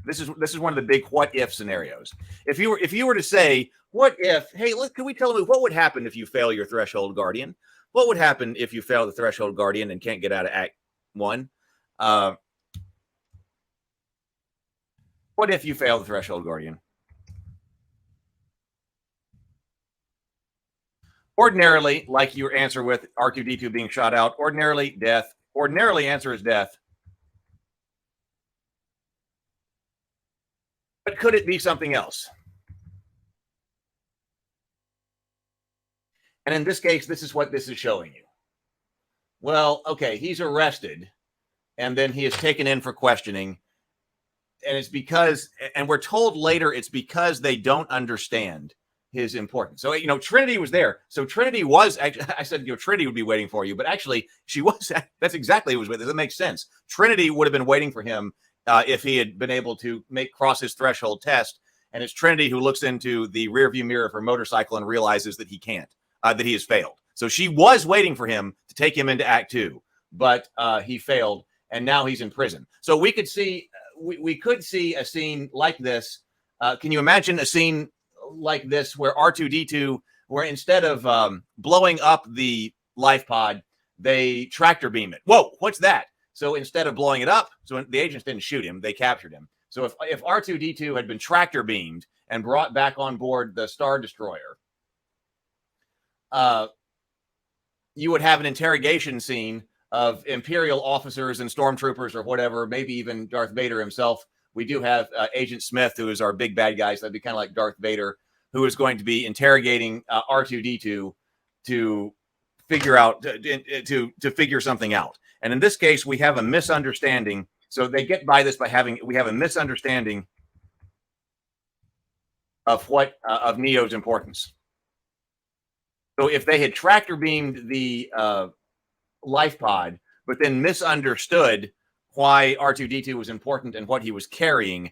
This is one of the big what if scenarios. If you were to say, what if, hey, look, can we tell me what would happen if you fail your threshold guardian? What would happen if you fail the threshold guardian and can't get out of Act 1? What if you fail the threshold guardian? Ordinarily, like your answer with R2D2 being shot out, ordinarily death. Ordinarily answer is death. But could it be something else? And in this case, this is what this is showing you. Well, okay, he's arrested, and then he is taken in for questioning. And it's because, and we're told later, it's because they don't understand his importance. So, Trinity was there. So Trinity was actually, I said, Trinity would be waiting for you, but actually she was, that's exactly what was with it. That makes sense. Trinity would have been waiting for him if he had been able to cross his threshold test. And it's Trinity who looks into the rearview mirror of her motorcycle and realizes that he can't, that he has failed. So she was waiting for him to take him into Act 2, but he failed, and now he's in prison. So we could see, we could see a scene like this. Can you imagine a scene like this where R2D2, where instead of blowing up the life pod, they tractor beam it? Whoa, what's that? So instead of blowing it up, so the agents didn't shoot him, they captured him. So if R2D2 had been tractor beamed and brought back on board the Star Destroyer, you would have an interrogation scene of Imperial officers and stormtroopers or whatever, maybe even Darth Vader himself. We do have Agent Smith, who is our big bad guy, so that'd be kind of like Darth Vader, who is going to be interrogating R2D2 to figure out, to figure something out. And in this case, we have a misunderstanding. So they get by this by we have a misunderstanding of of Neo's importance. So if they had tractor beamed the life pod, but then misunderstood why R2D2 was important and what he was carrying,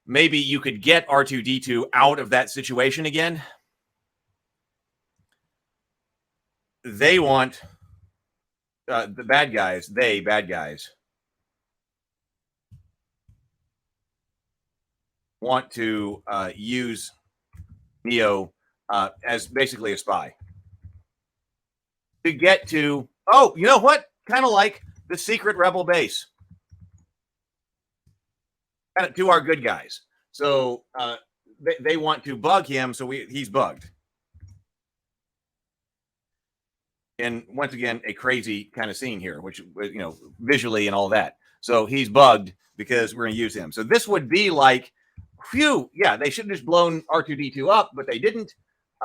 maybe you could get R2D2 out of that situation again. They want the bad guys, want to use Neo as basically a spy to get to, oh, you know what? Kind of like the secret rebel base. Kind of to our good guys. So they want to bug him, so he's bugged. And once again, a crazy kind of scene here, which, visually and all that. So he's bugged because we're going to use him. So this would be like, phew, yeah, they should have just blown R2D2 up, but they didn't.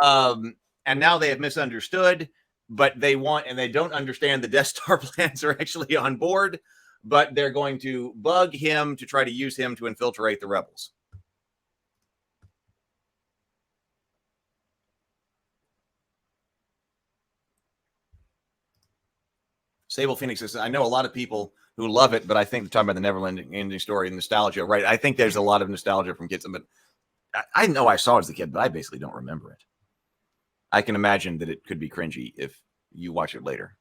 And now they have misunderstood, but they don't understand the Death Star plans are actually on board, but they're going to bug him to try to use him to infiltrate the rebels. Sable Phoenix says, I know a lot of people who love it, but I think they're talking about the Neverland ending story and nostalgia, right? I think there's a lot of nostalgia from kids, but I know I saw it as a kid, but I basically don't remember it. I can imagine that it could be cringy if you watch it later.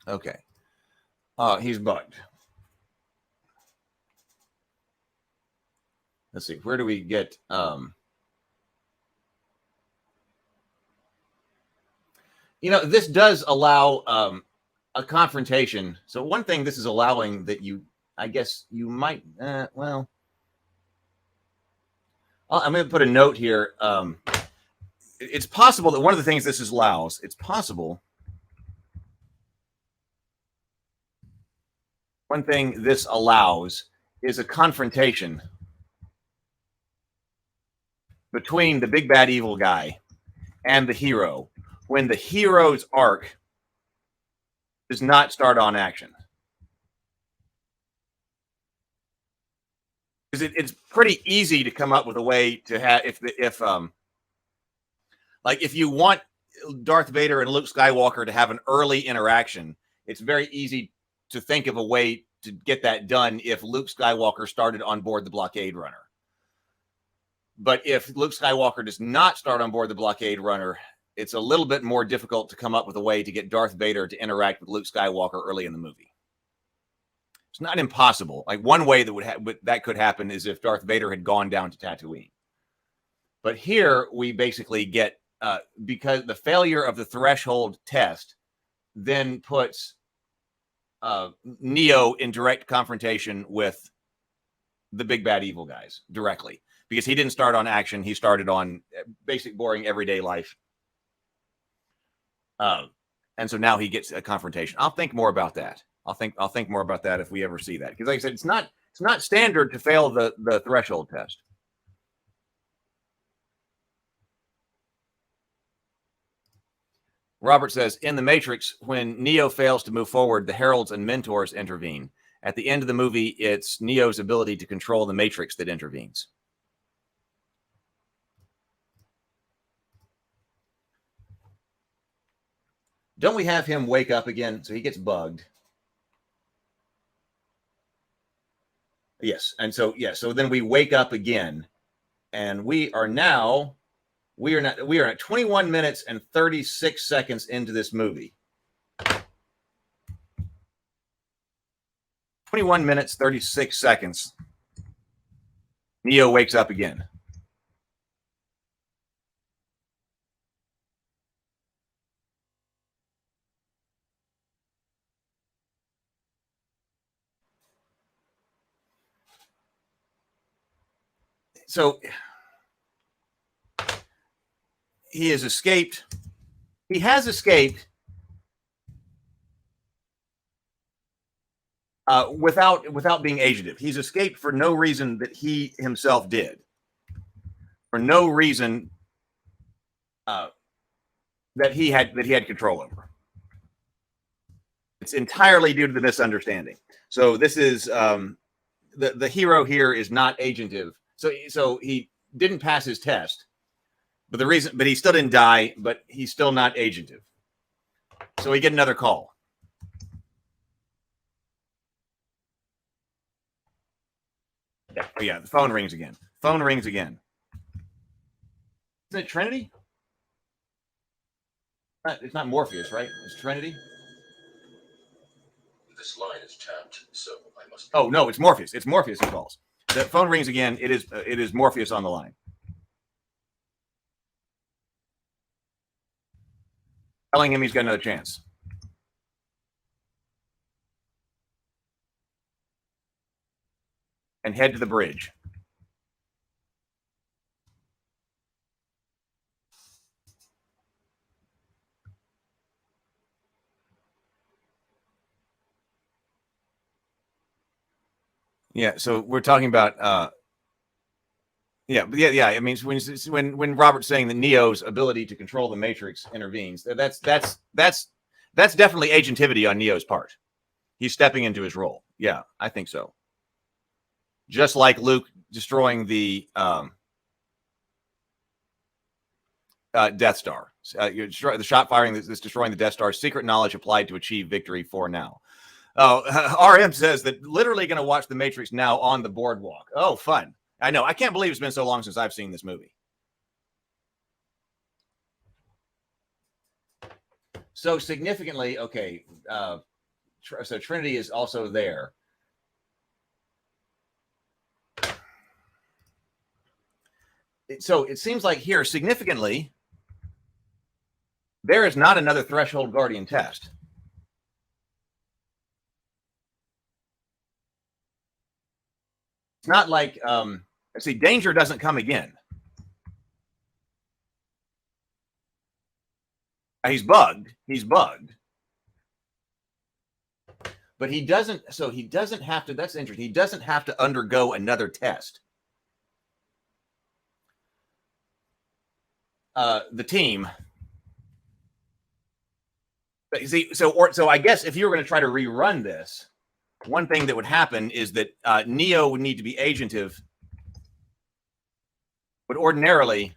Okay. He's bugged. Let's see. Where do we get... this does allow a confrontation. So one thing this is allowing that I guess you might, I'm going to put a note here. It's possible that one of the things this allows, it's possible one thing this allows is a confrontation between the big bad evil guy and the hero when the hero's arc does not start on action. Because it's pretty easy to come up with a way to have if you want Darth Vader and Luke Skywalker to have an early interaction, it's very easy to think of a way to get that done if Luke Skywalker started on board the blockade runner. But if Luke Skywalker does not start on board the blockade runner, it's a little bit more difficult to come up with a way to get Darth Vader to interact with Luke Skywalker early in the movie. It's not impossible. Like one way that could happen is if Darth Vader had gone down to Tatooine. But here we basically get because the failure of the threshold test then puts Neo in direct confrontation with the big bad evil guys directly, because he didn't start on action. He started on basic, boring, everyday life. And so now he gets a confrontation. I'll think more about that. I'll think more about that if we ever see that. Because like I said, it's not standard to fail the threshold test. Robert says, in The Matrix, when Neo fails to move forward, the heralds and mentors intervene. At the end of the movie, it's Neo's ability to control the Matrix that intervenes. Don't we have him wake up again? So he gets bugged. Yes. And so, yeah. So then we wake up again, and we are at 21 minutes and 36 seconds into this movie. 21 minutes, 36 seconds. Neo wakes up again. So he has escaped. He has escaped without being agentive. He's escaped for no reason that he himself did. For no reason that he had control over. It's entirely due to the misunderstanding. So this is the hero here is not agentive. So he didn't pass his test. But he still didn't die, but he's still not agentive. So we get another call. Yeah, the phone rings again. Isn't it Trinity? It's not Morpheus, right? It's Trinity. This line is tapped, so I must. Oh no, it's Morpheus. It's Morpheus who calls. The phone rings again. It is Morpheus on the line. Telling him he's got another chance. And head to the bridge. Yeah, so we're talking about yeah. I mean, when Robert's saying that Neo's ability to control the Matrix intervenes, that's definitely agentivity on Neo's part. He's stepping into his role. Yeah, I think so. Just like Luke destroying the Death Star. The shot firing that's destroying the Death Star. Secret knowledge applied to achieve victory for now. Oh, RM says that literally going to watch The Matrix now on the boardwalk. Oh, fun. I know. I can't believe it's been so long since I've seen this movie. So significantly, okay. So Trinity is also there. So it seems like here, significantly, there is not another threshold guardian test. It's not like, see, danger doesn't come again. He's bugged. But he doesn't have to, that's interesting. He doesn't have to undergo another test. the team. But you see, so I guess if you were going to try to rerun this, one thing that would happen is that Neo would need to be agentive, would ordinarily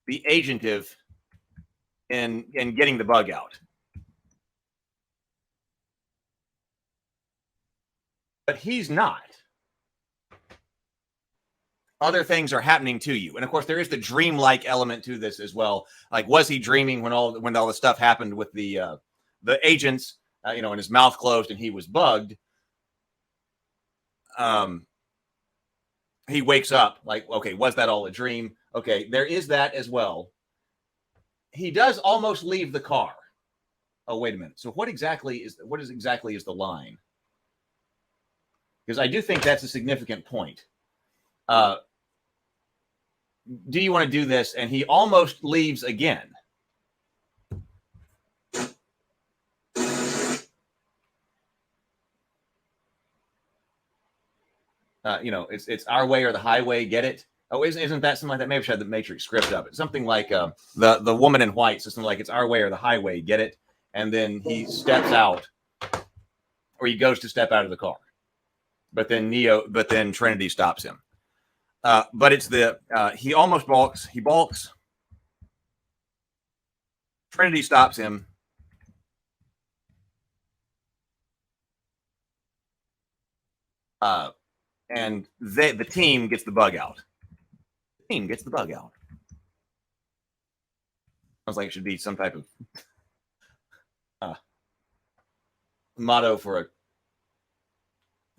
be agentive in getting the bug out. But he's not. Other things are happening to you, and of course, there is the dreamlike element to this as well. Like, was he dreaming when all the stuff happened with the agents? And his mouth closed and he was bugged. He wakes up like, okay, was that all a dream? Okay, there is that as well. He does almost leave the car. Oh, wait a minute. So what exactly is the line? Because I do think that's a significant point. Do you want to do this? And he almost leaves again. It's our way or the highway. Get it? Oh, isn't that something like that? Maybe I should have the Matrix script of it. Something like the woman in white. So something like it's our way or the highway. Get it? And then he steps out, or he goes to step out of the car. But then Trinity stops him. But it's he almost balks. He balks. Trinity stops him. And the team gets the bug out. The team gets the bug out. Sounds like it should be some type of motto for a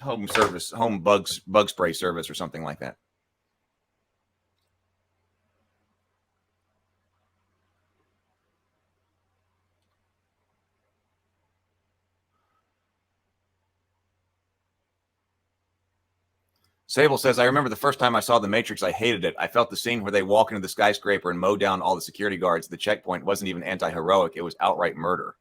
home bug spray service or something like that. Sable says, I remember the first time I saw The Matrix, I hated it. I felt the scene where they walk into the skyscraper and mow down all the security guards. The checkpoint wasn't even anti-heroic. It was outright murder.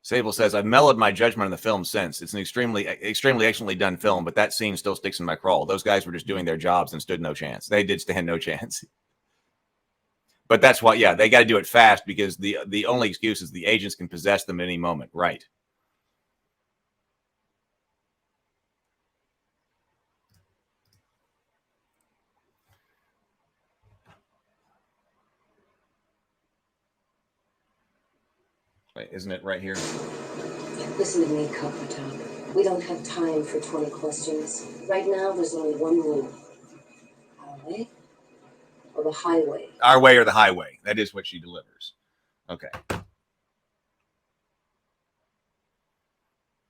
Sable says, I've mellowed my judgment on the film since. It's an extremely excellently done film, but that scene still sticks in my craw. Those guys were just doing their jobs and stood no chance. They did stand no chance. But that's why, they got to do it fast because the only excuse is the agents can possess them at any moment. Right. Wait, isn't it right here? Listen to me, Copper Top. We don't have time for 20 questions. Right now, there's only one rule. Our way or the highway? Our way or the highway. That is what she delivers. Okay.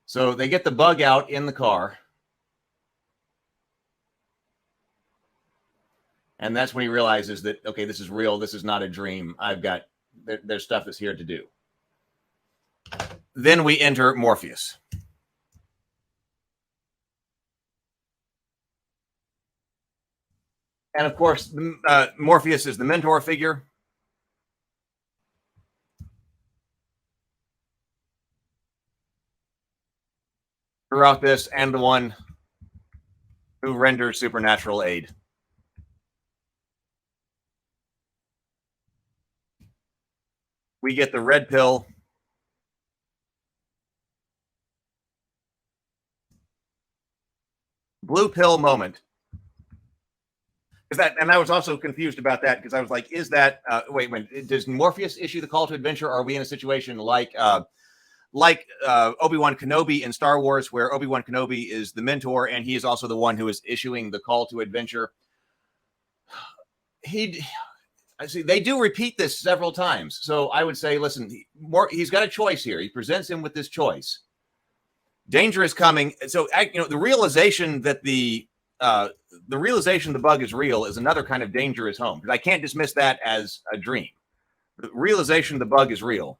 So they get the bug out in the car. And that's when he realizes that, okay, this is real. This is not a dream. There's stuff that's here to do. Then we enter Morpheus. And of course, Morpheus is the mentor figure. Throughout this, and the one who renders supernatural aid. We get the red pill. Blue pill moment. And I was also confused about that because I was like, is that, does Morpheus issue the call to adventure? Or are we in a situation like Obi-Wan Kenobi in Star Wars, where Obi-Wan Kenobi is the mentor and he is also the one who is issuing the call to adventure? They do repeat this several times. So I would say, listen, he's got a choice here. He presents him with this choice. Danger is coming. So, the realization that the bug is real is another kind of danger is home. Because I can't dismiss that as a dream. The realization the bug is real.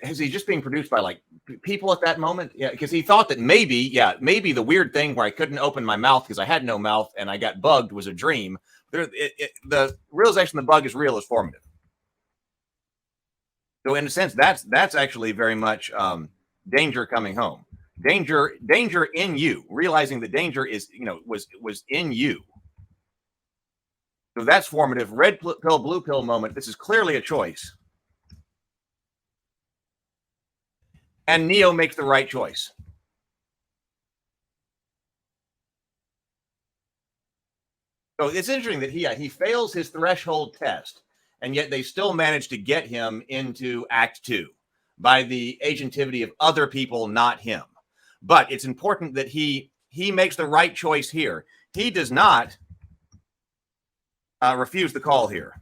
is he just being produced by like people at that moment? Yeah, because he thought that maybe the weird thing where I couldn't open my mouth because I had no mouth and I got bugged was a dream. The realization the bug is real is formative. So in a sense, that's actually very much danger coming home. Danger in you, realizing that danger is, was in you. So that's formative. Red pill, blue pill moment. This is clearly a choice. And Neo makes the right choice. So it's interesting that he fails his threshold test, and yet they still manage to get him into Act 2 by the agentivity of other people, not him. But it's important that he makes the right choice here. He does not refuse the call here.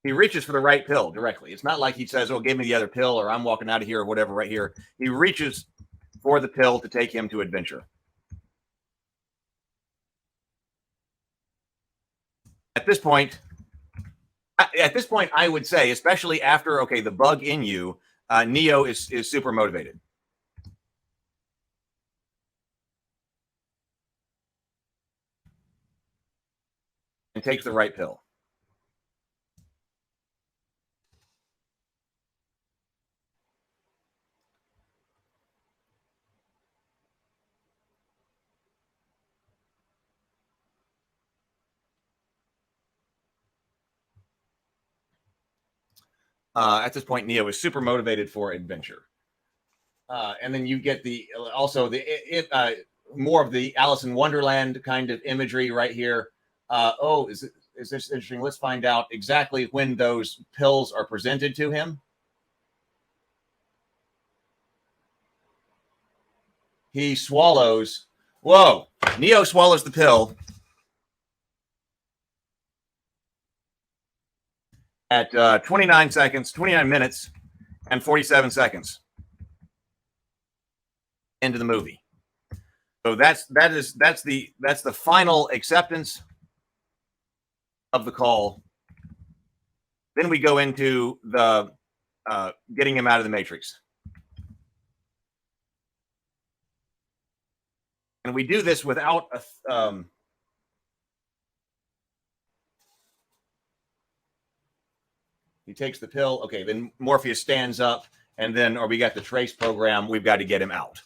He reaches for the right pill directly. It's not like he says, "Oh, give me the other pill," or "I'm walking out of here," or whatever right here. He reaches for the pill to take him to adventure. At this point, I would say, especially after, okay, the bug in you, Neo is super motivated. And takes the right pill. At this point, Neo is super motivated for adventure. And then you get more of the Alice in Wonderland kind of imagery right here. Is this interesting? Let's find out exactly when those pills are presented to him. He swallows. Whoa! Neo swallows the pill at 29 minutes and 47 seconds into the movie. So that's the final acceptance of the call. Then we go into the getting him out of the Matrix. And we do this without a he takes the pill. Okay, then Morpheus stands up, and then, or we got the trace program. We've got to get him out.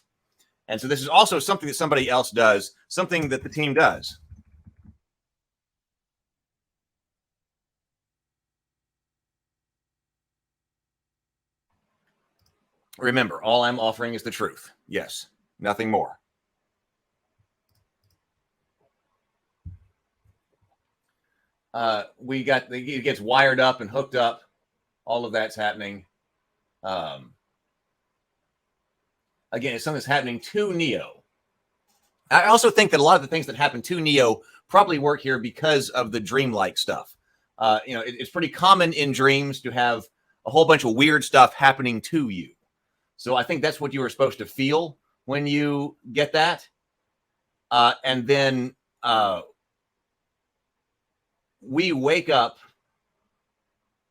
And so this is also something that somebody else does, something that the team does. Remember, all I'm offering is the truth. Yes, nothing more. He gets wired up and hooked up. All of that's happening. Again, it's something that's happening to Neo. I also think that a lot of the things that happen to Neo probably work here because of the dreamlike stuff. It's pretty common in dreams to have a whole bunch of weird stuff happening to you. So I think that's what you were supposed to feel when you get that. And then we wake up.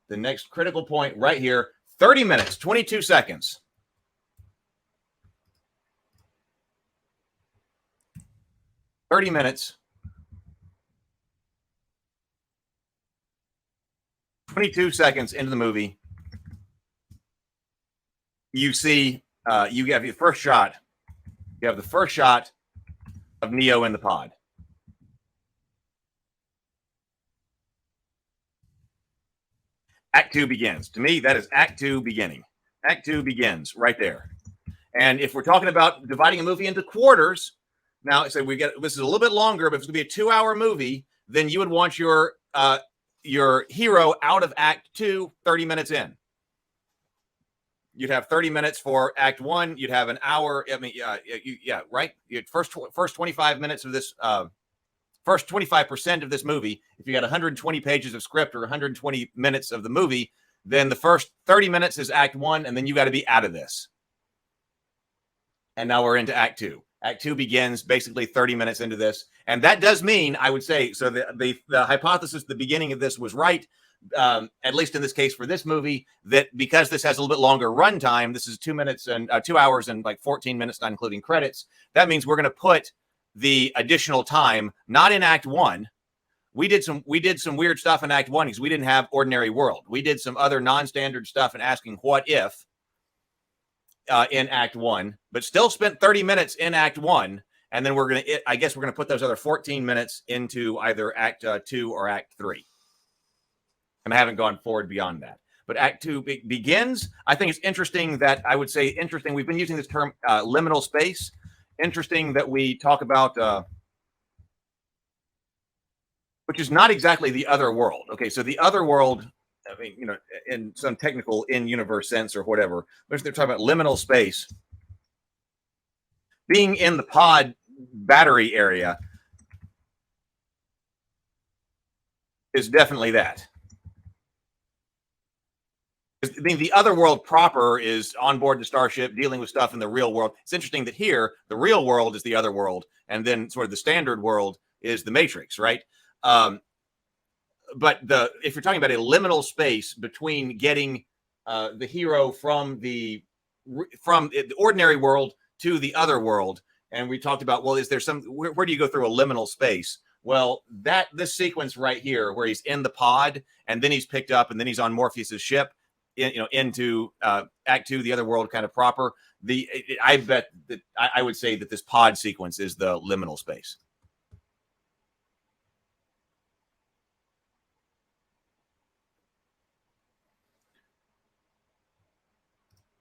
The next critical point right here, 30 minutes, 22 seconds. 30 minutes, 22 seconds into the movie, you see, you have your first shot. You have the first shot of Neo in the pod. Act 2 begins. To me, that is Act 2 beginning. Act 2 begins right there. And if we're talking about dividing a movie into quarters, now say this is a little bit longer, but if it's going to be a 2-hour movie, then you would want your hero out of Act 2 30 minutes in. You'd have 30 minutes for Act 1. You'd have an hour. I mean, right. First 25 minutes of this. First 25% of this movie, if you got 120 pages of script or 120 minutes of the movie, then the first 30 minutes is Act 1, and then you got to be out of this. And now we're into Act 2. Act 2 begins basically 30 minutes into this. And that does mean, I would say, so the hypothesis at the beginning of this was right, at least in this case for this movie, that because this has a little bit longer runtime, this is 2 hours and like 14 minutes, not including credits. That means we're going to put the additional time not in Act 1. We did some weird stuff in Act 1 because we didn't have Ordinary World. We did some other non-standard stuff and asking what if in Act 1, but still spent 30 minutes in Act 1. And then we're going to put those other 14 minutes into either Act 2 or Act 3. And I haven't gone forward beyond that. But Act 2 begins. I think it's interesting that we've been using this term liminal space. Interesting that we talk about, which is not exactly the other world. Okay, so the other world, I mean, in some technical in-universe sense or whatever, but they're talking about liminal space. Being in the pod battery area is definitely that. I mean, the other world proper is on board the starship dealing with stuff in the real world. It's interesting that here, the real world is the other world, and then sort of the standard world is the Matrix, right? But if you're talking about a liminal space between getting the hero from the ordinary world to the other world, and we talked about, well, is there where do you go through a liminal space? Well, this sequence right here, where he's in the pod, and then he's picked up, and then he's on Morpheus's ship, into Act 2, the other world kind of proper. I bet that I would say that this pod sequence is the liminal space.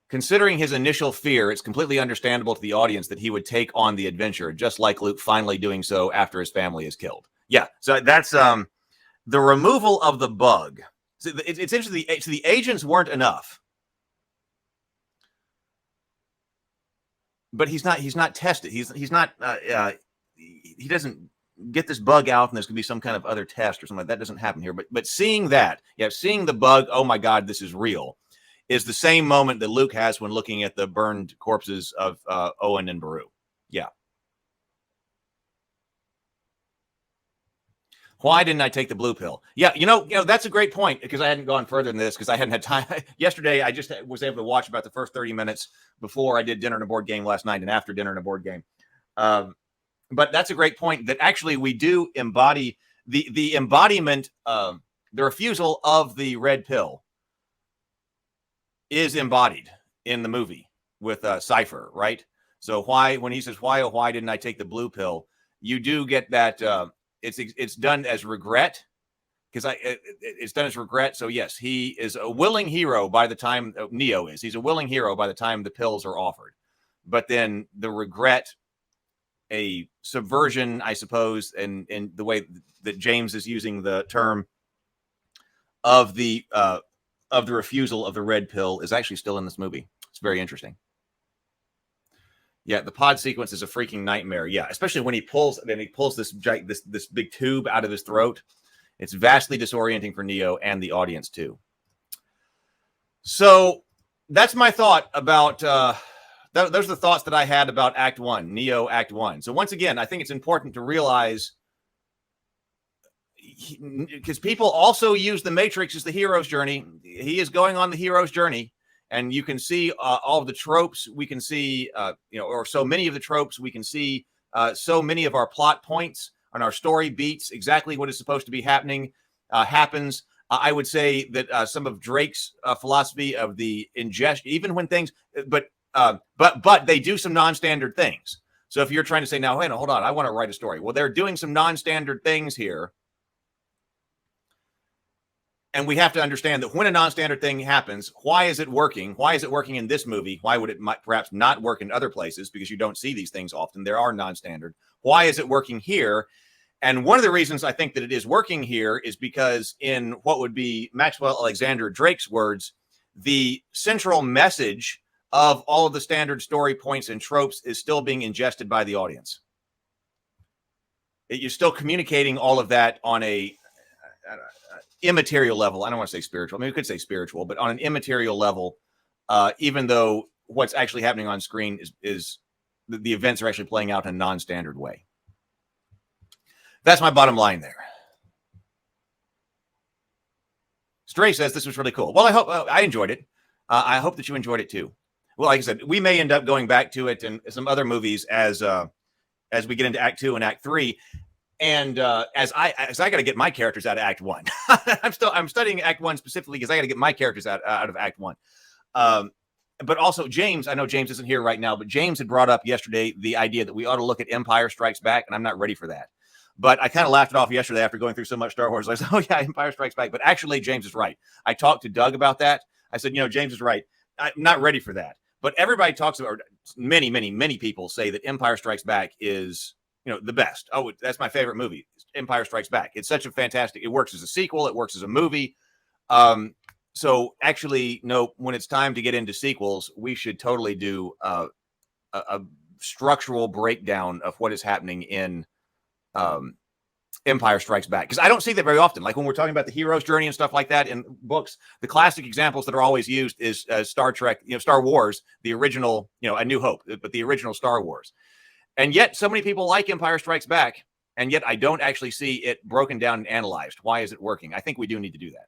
Considering his initial fear, it's completely understandable to the audience that he would take on the adventure, just like Luke finally doing so after his family is killed. Yeah, so that's the removal of the bug. So it's interesting. The agents weren't enough, but he's not tested. He's not. He doesn't get this bug out, and there's going to be some kind of other test or something like that. Doesn't happen here. But seeing seeing the bug. Oh my God, this is real. Is the same moment that Luke has when looking at the burned corpses of Owen and Beru. Yeah. Why didn't I take the blue pill? Yeah, that's a great point, because I hadn't gone further than this because I hadn't had time. Yesterday, I just was able to watch about the first 30 minutes before I did dinner and a board game last night and after dinner and a board game. But that's a great point, that actually we do embody the embodiment, the refusal of the red pill is embodied in the movie with Cypher, right? So when he says, why didn't I take the blue pill? You do get that it's done as regret, because it's done as regret. So yes, he is a willing hero by the time Neo is. He's a willing hero by the time the pills are offered. But then the regret, a subversion, I suppose, and the way that James is using the term of the refusal of the red pill is actually still in this movie. It's very interesting. Yeah, the pod sequence is a freaking nightmare. Yeah, especially when he pulls this big tube out of his throat. It's vastly disorienting for Neo and the audience too. So that's my thought about. Those are the thoughts that I had about Act 1, Neo Act 1. So once again, I think it's important to realize, because people also use the Matrix as the hero's journey. He is going on the hero's journey. And you can see all of the tropes. We can see, or so many of the tropes. We can see so many of our plot points on our story beats. Exactly what is supposed to be happening happens. I would say that some of Drake's philosophy of the ingestion, even when things, but they do some non-standard things. So if you're trying to say, now, hey, no, hold on, I want to write a story. Well, they're doing some non-standard things here. And we have to understand that when a non-standard thing happens, why is it working? Why is it working in this movie? Why would it perhaps not work in other places? Because you don't see these things often. There are non-standard. Why is it working here? And one of the reasons I think that it is working here is because in what would be Maxwell Alexander Drake's words, the central message of all of the standard story points and tropes is still being ingested by the audience. You're still communicating all of that on a immaterial level. I don't want to say spiritual. I mean, we could say spiritual, but on an immaterial level, even though what's actually happening on screen is the events are actually playing out in a non-standard way. That's my bottom line there. Stray says this was really cool. Well, I hope I enjoyed it. I hope that you enjoyed it too. Well, like I said, we may end up going back to it and some other movies as we get into Act 2 and Act 3. And as I got to get my characters out of Act 1. I'm studying Act 1 specifically because I got to get my characters out of Act 1. But also James, I know James isn't here right now, but James had brought up yesterday the idea that we ought to look at Empire Strikes Back, and I'm not ready for that. But I kind of laughed it off yesterday after going through so much Star Wars. I said, oh, yeah, Empire Strikes Back. But actually, James is right. I talked to Doug about that. I said, James is right. I'm not ready for that. But everybody talks about, many, many, many people say that Empire Strikes Back is, the best. Oh, that's my favorite movie, Empire Strikes Back. It's such a fantastic, it works as a sequel. It works as a movie. So actually, no, when it's time to get into sequels, we should totally do a structural breakdown of what is happening in Empire Strikes Back, because I don't see that very often. Like when we're talking about the hero's journey and stuff like that in books, the classic examples that are always used is Star Trek, Star Wars, the original, A New Hope, but the original Star Wars. And yet so many people like Empire Strikes Back, and yet I don't actually see it broken down and analyzed. Why is it working? I think we do need to do that.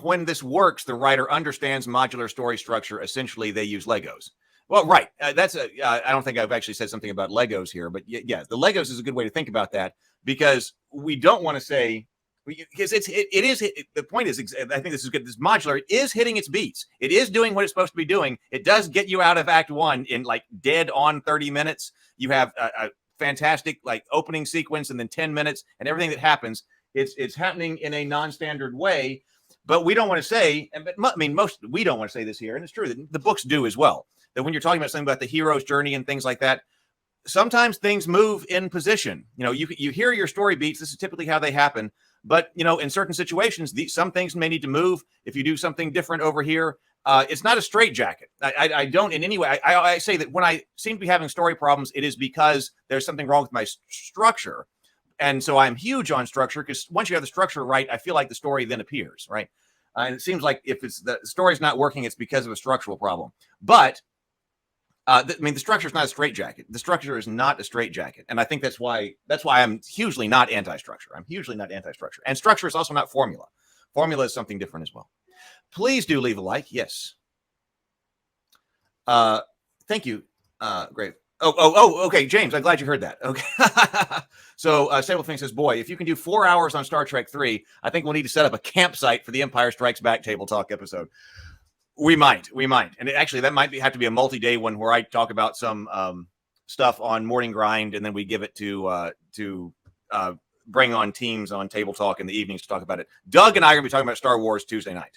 When this works, the writer understands modular story structure. Essentially, they use Legos. Well, right. I don't think I've actually said something about Legos here, but yeah, the Legos is a good way to think about that, because we don't want to say, because the point is, I think this is good. This modular is hitting its beats. It is doing what it's supposed to be doing. It does get you out of Act 1 in like dead on 30 minutes. You have a fantastic like opening sequence and then 10 minutes and everything that happens. It's happening in a non-standard way. But we don't want to say, we don't want to say this here, and it's true that the books do as well, that when you're talking about something about the hero's journey and things like that, sometimes things move in position. You hear your story beats. This is typically how they happen. But, in certain situations, some things may need to move. If you do something different over here, it's not a straitjacket. I don't in any way. I say that when I seem to be having story problems, it is because there's something wrong with my structure. And so I'm huge on structure, because once you have the structure right, I feel like the story then appears, right? And it seems like if the story's not working, it's because of a structural problem. But the structure is not a straitjacket. The structure is not a straitjacket, and I think that's why I'm hugely not anti-structure. I'm hugely not anti-structure, and structure is also not formula. Formula is something different as well. Please do leave a like. Yes. Thank you, Grave. Oh, okay, James, I'm glad you heard that. Okay. So Stablething says, boy, if you can do 4 hours on Star Trek 3, I think we'll need to set up a campsite for the Empire Strikes Back Table Talk episode. We might. And actually, that might have to be a multi-day one where I talk about some stuff on Morning Grind, and then we give it to bring on teams on Table Talk in the evenings to talk about it. Doug and I are going to be talking about Star Wars Tuesday night.